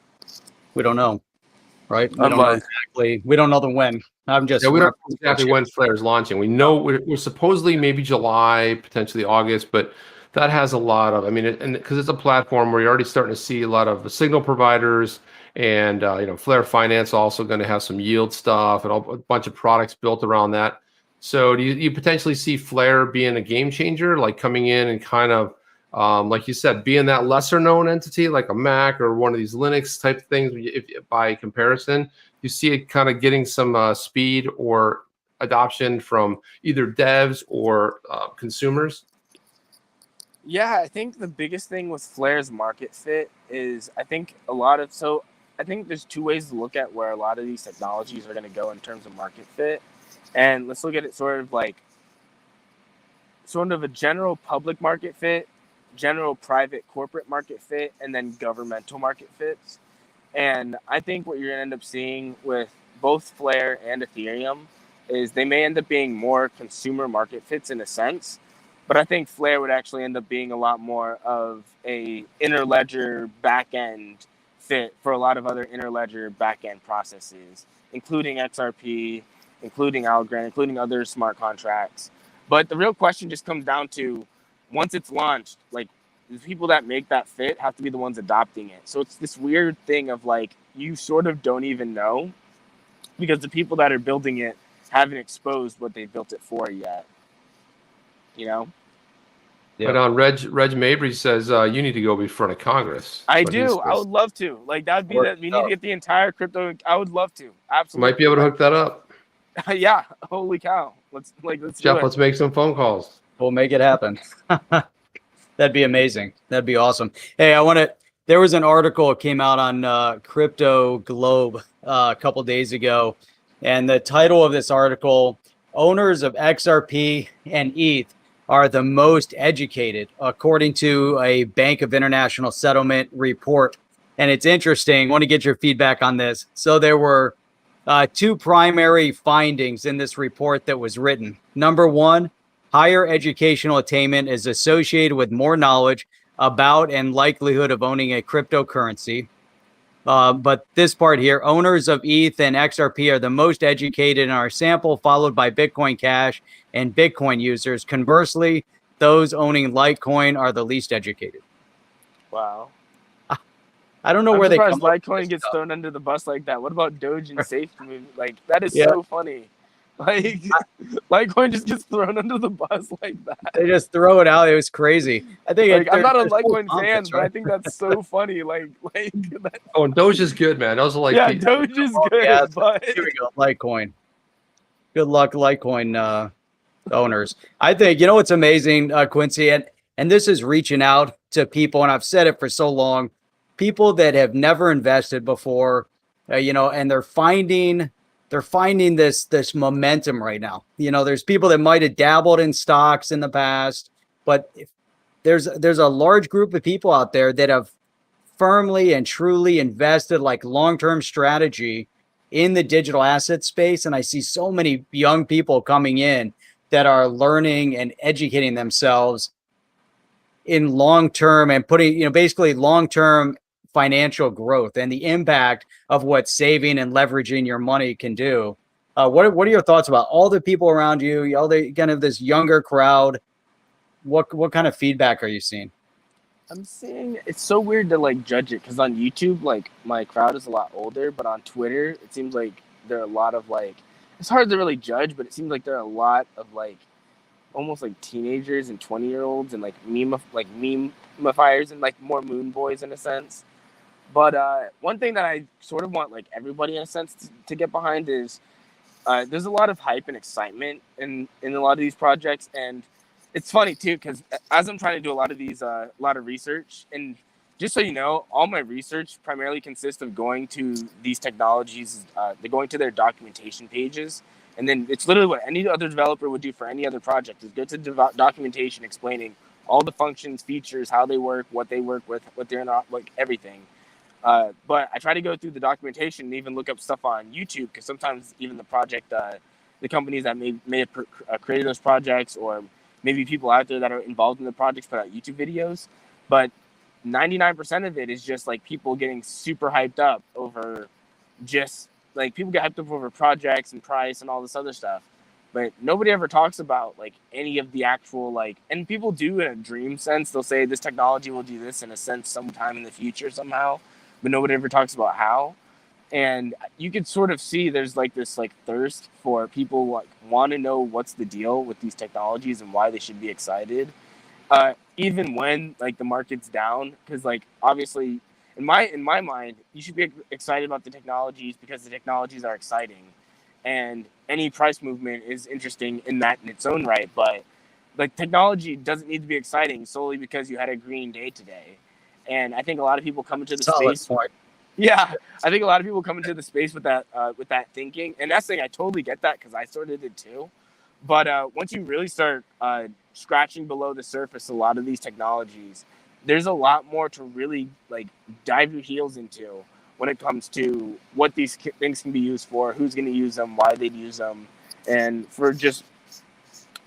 [SPEAKER 1] We don't know, right? We don't know exactly. We don't know the when. I'm just.
[SPEAKER 3] Yeah, we don't know exactly when FLR is launching. We know we're supposedly maybe July, potentially August, but that has a lot of. I mean, and because it's a platform where you're already starting to see a lot of signal providers, and FLR Finance also going to have some yield stuff and a bunch of products built around that. So do you potentially see FLR being a game changer, like coming in and kind of, like you said, being that lesser known entity, like a Mac or one of these Linux type things? If by comparison, you see it kind of getting some speed or adoption from either devs or consumers?
[SPEAKER 2] Yeah, I think the biggest thing with FLR's market fit is I think there's two ways to look at where a lot of these technologies are going to go in terms of market fit. And let's look at it sort of a general public market fit, general private corporate market fit, and then governmental market fits. And I think what you're going to end up seeing with both FLR and Ethereum is they may end up being more consumer market fits in a sense, but I think FLR would actually end up being a lot more of a interledger backend fit for a lot of other interledger backend processes, including XRP, including Algorand, including other smart contracts. But the real question just comes down to, once it's launched, like, the people that make that fit have to be the ones adopting it. So it's this weird thing of like, you sort of don't even know, because the people that are building it haven't exposed what they built it for yet. You know?
[SPEAKER 3] But on Reg Mabry says you need to go be front of Congress.
[SPEAKER 2] I do. I would love to. Like, that'd be that. We need to get the entire crypto. I would love to. Absolutely.
[SPEAKER 3] Might be able to hook that up.
[SPEAKER 2] Yeah. Holy cow. Let's
[SPEAKER 3] Jeff,
[SPEAKER 2] do it.
[SPEAKER 3] let's make some phone calls.
[SPEAKER 1] We'll make it happen. That'd be amazing. That'd be awesome. Hey, there was an article that came out on Crypto Globe a couple days ago, and the title of this article: "Owners of XRP and ETH are the most educated," according to a Bank of International Settlement report. And it's interesting. I want to get your feedback on this. So there were two primary findings in this report that was written. Number one, higher educational attainment is associated with more knowledge about and likelihood of owning a cryptocurrency. But this part here, owners of ETH and XRP are the most educated in our sample, followed by Bitcoin Cash and Bitcoin users. Conversely, those owning Litecoin are the least educated.
[SPEAKER 2] Wow.
[SPEAKER 1] I don't know
[SPEAKER 2] where
[SPEAKER 1] Litecoin
[SPEAKER 2] gets thrown under the bus like that. What about Doge and Safe? Like, that is so funny. Like, Litecoin just gets thrown under the bus like that.
[SPEAKER 1] They just throw it out. It was crazy. I think
[SPEAKER 2] I'm not a Litecoin fan, but I think that's so funny. Like that.
[SPEAKER 3] Oh, and Doge is good, man. Those are like
[SPEAKER 2] Doge is good.
[SPEAKER 1] Yeah,
[SPEAKER 2] but
[SPEAKER 1] here we go. Litecoin. Good luck, Litecoin owners. I think what's amazing, Quincy, and this is reaching out to people, and I've said it for so long. People that have never invested before, and they're finding this momentum right now. There's people that might have dabbled in stocks in the past, but there's a large group of people out there that have firmly and truly invested, like, long-term strategy in the digital asset space. And I see so many young people coming in that are learning and educating themselves in long-term and putting, basically long-term financial growth and the impact of what saving and leveraging your money can do. What are your thoughts about all the people around you, all the kind of this younger crowd? What kind of feedback are you seeing?
[SPEAKER 2] I'm seeing, it's so weird to like judge it, because on YouTube, like, my crowd is a lot older, but on Twitter, it seems like there are a lot of, like, it's hard to really judge, but it seems like there are a lot of, like, almost like teenagers and 20-year-olds and like meme-ifiers and like more moon boys in a sense. But one thing that I sort of want, like, everybody in a sense to get behind is there's a lot of hype and excitement in a lot of these projects. And it's funny too, because as I'm trying to do a lot of research, and just so you know, all my research primarily consists of going to these technologies, going to their documentation pages And then it's literally what any other developer would do for any other project, is go to documentation explaining all the functions, features, how they work, what they work with, what they're not, like everything. But I try to go through the documentation and even look up stuff on YouTube, because sometimes even the project, the companies that may have created those projects, or maybe people out there that are involved in the projects put out YouTube videos. But 99% of it is just like people getting super hyped up over just like people get hyped up over projects and price and all this other stuff. But nobody ever talks about like any of the actual like, and people do in a dream sense. They'll say this technology will do this in a sense sometime in the future somehow, but nobody ever talks about how. And you could sort of see there's like this like thirst for people like want to know what's the deal with these technologies and why they should be excited, even when like the market's down. Because like obviously in my mind, you should be excited about the technologies because the technologies are exciting, and any price movement is interesting in its own right. But like technology doesn't need to be exciting solely because you had a green day today. And I think a lot of people come into the space. Point. Yeah, I think a lot of people come into the space with that thinking, and that's saying I totally get that because I sort of did too. But once you really start scratching below the surface, a lot of these technologies, there's a lot more to really like dive your heels into when it comes to what these things can be used for, who's going to use them, why they'd use them, and for just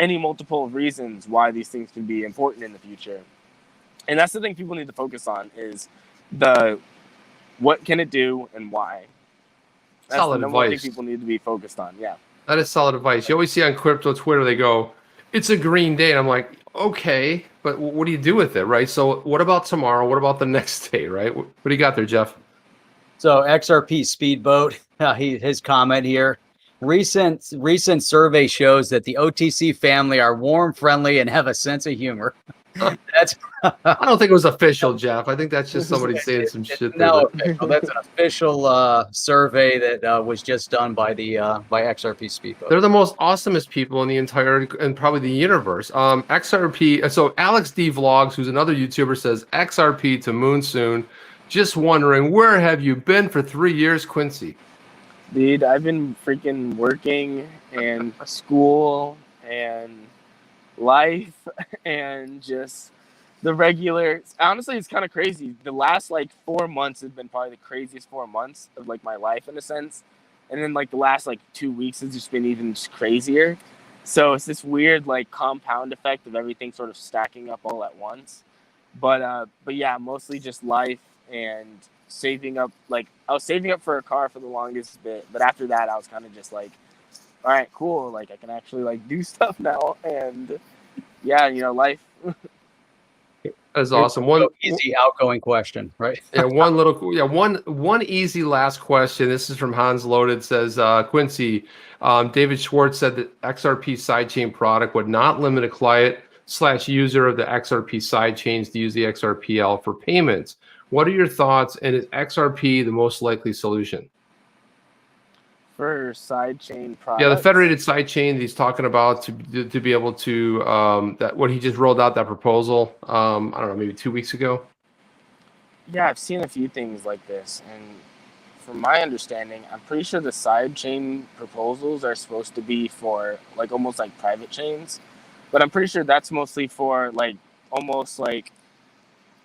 [SPEAKER 2] any multiple of reasons why these things can be important in the future. And that's the thing people need to focus on is what can it do and why. That's
[SPEAKER 3] solid
[SPEAKER 2] the number one
[SPEAKER 3] advice.
[SPEAKER 2] thing people need to be focused on. Yeah.
[SPEAKER 3] That is solid advice. You always see on crypto Twitter, they go, it's a green day. And I'm like, okay, but what do you do with it, right? So what about tomorrow? What about the next day, right? What do you got there, Jeff?
[SPEAKER 1] So XRP Speedboat, his comment here. Recent survey shows that the OTC family are warm, friendly, and have a sense of humor. That's
[SPEAKER 3] I don't think it was official, Jeff. I think that's just somebody saying some shit.
[SPEAKER 1] No, that's an official survey that was just done by XRP Speedboat.
[SPEAKER 3] They're the most awesomest people in the entire and probably the universe. XRP. So Alex D Vlogs, who's another YouTuber, says XRP to moon soon. Just wondering, where have you been for 3 years, Quincy?
[SPEAKER 2] Dude, I've been freaking working and school and life and just the regular. Honestly, it's kind of crazy. The last like 4 months have been probably the craziest 4 months of like my life in a sense, and then like the last like 2 weeks has just been even just crazier. So it's this weird like compound effect of everything sort of stacking up all at once. But yeah, mostly just life and saving up. Like I was saving up for a car for the longest bit, but after that I was kind of just like, all right, cool, like I can actually like do stuff now. And yeah, you know, life.
[SPEAKER 3] That's awesome. One
[SPEAKER 1] easy outgoing question, right?
[SPEAKER 3] one easy last question. This is from Hans Loaded. Says Quincy, David Schwartz said that XRP sidechain product would not limit a client/user of the XRP sidechains to use the XRPL for payments. What are your thoughts? And is XRP the most likely solution?
[SPEAKER 2] For sidechain products?
[SPEAKER 3] Yeah, the federated sidechain he's talking about to be able to that what he just rolled out that proposal. I don't know, maybe 2 weeks ago.
[SPEAKER 2] Yeah, I've seen a few things like this, and from my understanding, I'm pretty sure the sidechain proposals are supposed to be for like almost like private chains, but I'm pretty sure that's mostly for like almost like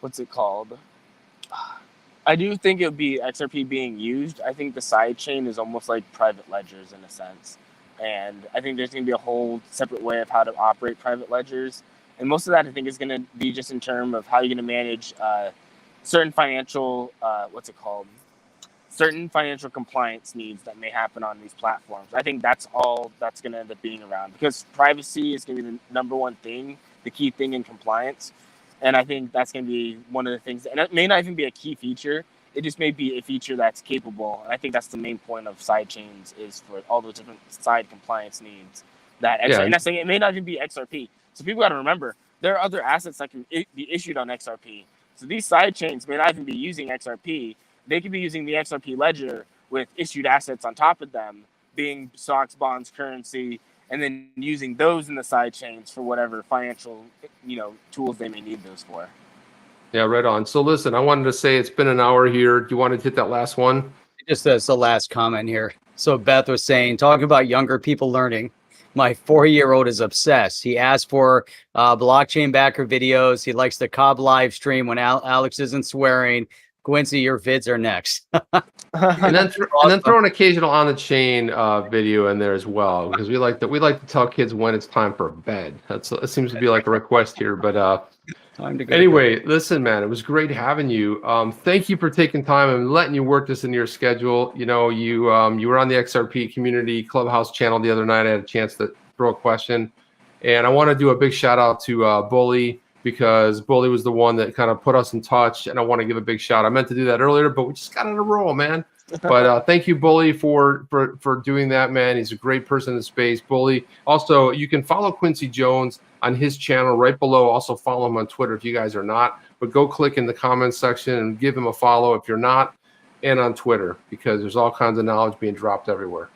[SPEAKER 2] what's it called? I do think it would be XRP being used. I think the sidechain is almost like private ledgers in a sense. And I think there's going to be a whole separate way of how to operate private ledgers. And most of that, I think, is going to be just in terms of how you're going to manage certain financial, certain financial compliance needs that may happen on these platforms. I think that's all that's going to end up being around, because privacy is going to be the number one thing, the key thing in compliance. And I think that's going to be one of the things, and it may not even be a key feature. It just may be a feature that's capable. And I think that's the main point of sidechains, is for all those different side compliance needs. And that's saying it may not even be XRP. So people got to remember, there are other assets that can be issued on XRP. So these sidechains may not even be using XRP. They could be using the XRP ledger with issued assets on top of them, being stocks, bonds, currency, and then using those in the side chains for whatever financial, tools they may need those for.
[SPEAKER 3] Yeah, right on. So listen, I wanted to say it's been an hour here. Do you want to hit that last one?
[SPEAKER 1] Just as the last comment here. So Beth was saying, talking about younger people learning, my 4-year-old is obsessed. He asked for blockchain backer videos. He likes the Cobb live stream when Alex isn't swearing. Quincy, your vids are next.
[SPEAKER 3] and then throw an occasional on the chain video in there as well, because we like to tell kids when it's time for bed. It seems to be like a request here, but anyway, listen, man, it was great having you. Thank you for taking time and letting you work this into your schedule. You know, you were on the XRP community Clubhouse channel the other night. I had a chance to throw a question, and I want to do a big shout out to Bully, because Bully was the one that kind of put us in touch, and I want to give a big shout. I meant to do that earlier, but we just got on a roll, man. But thank you, Bully, for doing that, man. He's a great person in the space. Bully. Also, you can follow Quincy Jones on his channel right below. Also follow him on Twitter if you guys are not. But go click in the comments section and give him a follow if you're not, and on Twitter, because there's all kinds of knowledge being dropped everywhere.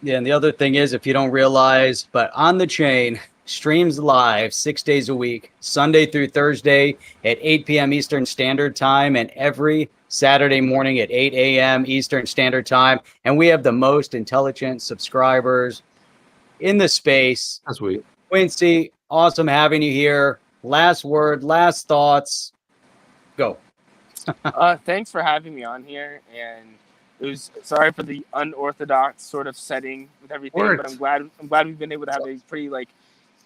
[SPEAKER 3] Yeah,
[SPEAKER 1] and the other thing is, if you don't realize, but On the Chain streams live 6 days a week, Sunday through Thursday at 8 p.m. Eastern Standard Time, and every Saturday morning at 8 a.m. Eastern Standard Time. And we have the most intelligent subscribers in the space.
[SPEAKER 3] That's sweet.
[SPEAKER 1] Quincy, awesome having you here. Last word, last thoughts. Go.
[SPEAKER 2] Thanks for having me on here. And it was sorry for the unorthodox sort of setting with everything, but I'm glad we've been able to have a pretty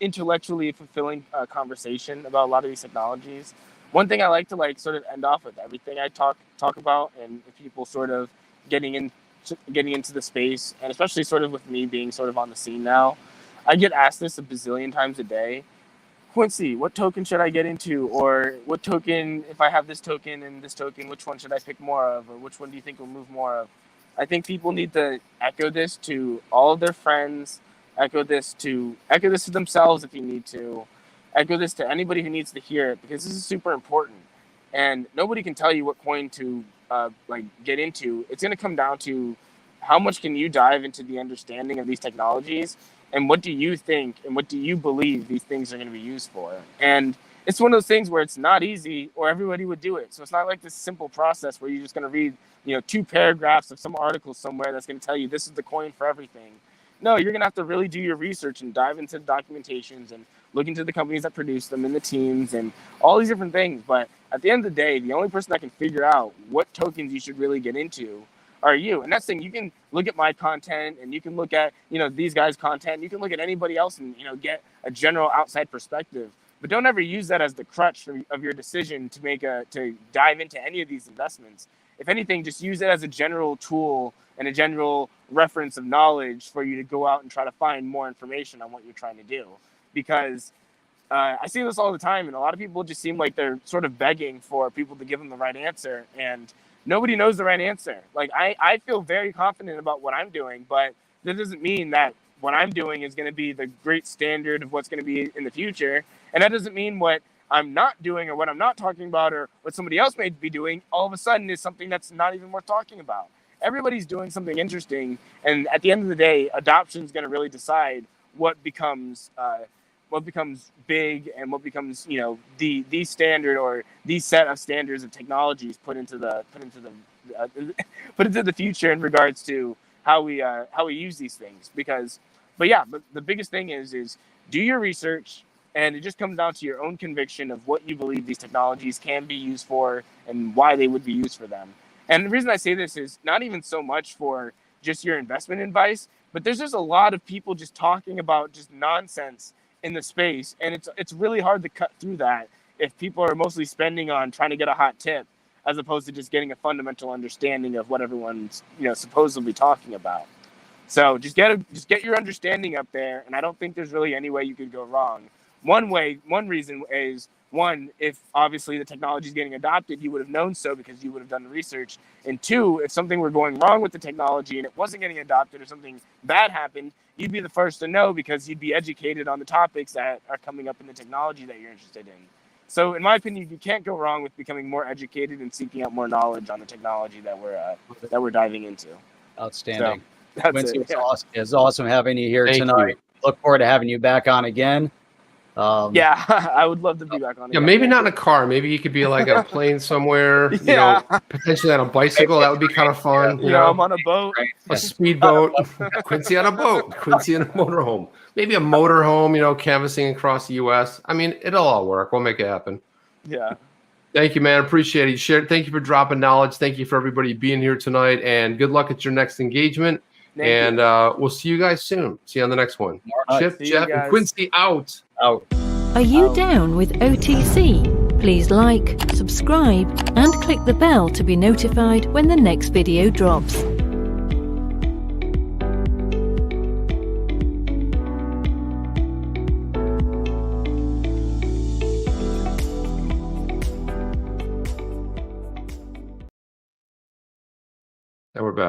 [SPEAKER 2] intellectually fulfilling conversation about a lot of these technologies. One thing I like to sort of end off with everything I talk about, and people sort of getting into the space, and especially sort of with me being sort of on the scene now, I get asked this a bazillion times a day. Quincy, what token should I get into? Or what token, if I have this token and this token, which one should I pick more of? Or which one do you think will move more of? I think people need to echo this to all of their friends, echo this to themselves if you need to, echo this to anybody who needs to hear it, because this is super important. And nobody can tell you what coin to get into. It's going to come down to how much can you dive into the understanding of these technologies, and what do you think and what do you believe these things are going to be used for. And it's one of those things where it's not easy, or everybody would do it. So it's not like this simple process where you're just going to read 2 paragraphs of some article somewhere that's going to tell you this is the coin for everything. No, you're going to have to really do your research and dive into the documentations and look into the companies that produce them and the teams and all these different things. But at the end of the day, the only person that can figure out what tokens you should really get into are you. And that's the thing. You can look at my content, and you can look at, these guys' content. You can look at anybody else and, get a general outside perspective. But don't ever use that as the crutch of your decision to dive into any of these investments. If anything, just use it as a general tool and a general reference of knowledge for you to go out and try to find more information on what you're trying to do. Because I see this all the time, and a lot of people just seem like they're sort of begging for people to give them the right answer, and nobody knows the right answer. I feel very confident about what I'm doing, but that doesn't mean that what I'm doing is going to be the great standard of what's going to be in the future. And that doesn't mean what I'm not doing or what I'm not talking about or what somebody else may be doing all of a sudden is something that's not even worth talking about. Everybody's doing something interesting, and at the end of the day, adoption is going to really decide what becomes big and what becomes the standard or the set of standards of technologies put into the future in regards to how we use these things. But the biggest thing is do your research, and it just comes down to your own conviction of what you believe these technologies can be used for and why they would be used for them. And the reason I say this is not even so much for just your investment advice, but there's just a lot of people just talking about just nonsense in the space, and it's really hard to cut through that if people are mostly spending on trying to get a hot tip as opposed to just getting a fundamental understanding of what everyone's supposedly talking about. So just get your understanding up there, and I don't think there's really any way you could go wrong. One reason is, if obviously the technology is getting adopted, you would have known so because you would have done the research. And 2, if something were going wrong with the technology and it wasn't getting adopted or something bad happened, you'd be the first to know because you'd be educated on the topics that are coming up in the technology that you're interested in. So in my opinion, you can't go wrong with becoming more educated and seeking out more knowledge on the technology that we're diving into.
[SPEAKER 1] Outstanding.
[SPEAKER 2] So,
[SPEAKER 1] Quincy, it's awesome having you here tonight.
[SPEAKER 3] You.
[SPEAKER 1] Look forward to having you back on again.
[SPEAKER 2] Yeah, I would love to be back on.
[SPEAKER 3] Yeah, maybe not in a car. Maybe you could be like on a plane somewhere. You know, potentially on a bicycle. That would be kind of fun. You know,
[SPEAKER 2] I'm on a boat,
[SPEAKER 3] a speedboat. Quincy on a boat. Quincy in a motorhome. Maybe a motorhome. You know, canvassing across the U.S. I mean, it'll all work. We'll make it happen.
[SPEAKER 2] Yeah.
[SPEAKER 3] Thank you, man. Appreciate it. Thank you for dropping knowledge. Thank you for everybody being here tonight. And good luck at your next engagement. We'll see you guys soon. See you on the next one. Chip, Jeff, and Quincy out.
[SPEAKER 4] Are you down with OTC? Please like, subscribe, and click the bell to be notified when the next video drops.
[SPEAKER 3] And we're back.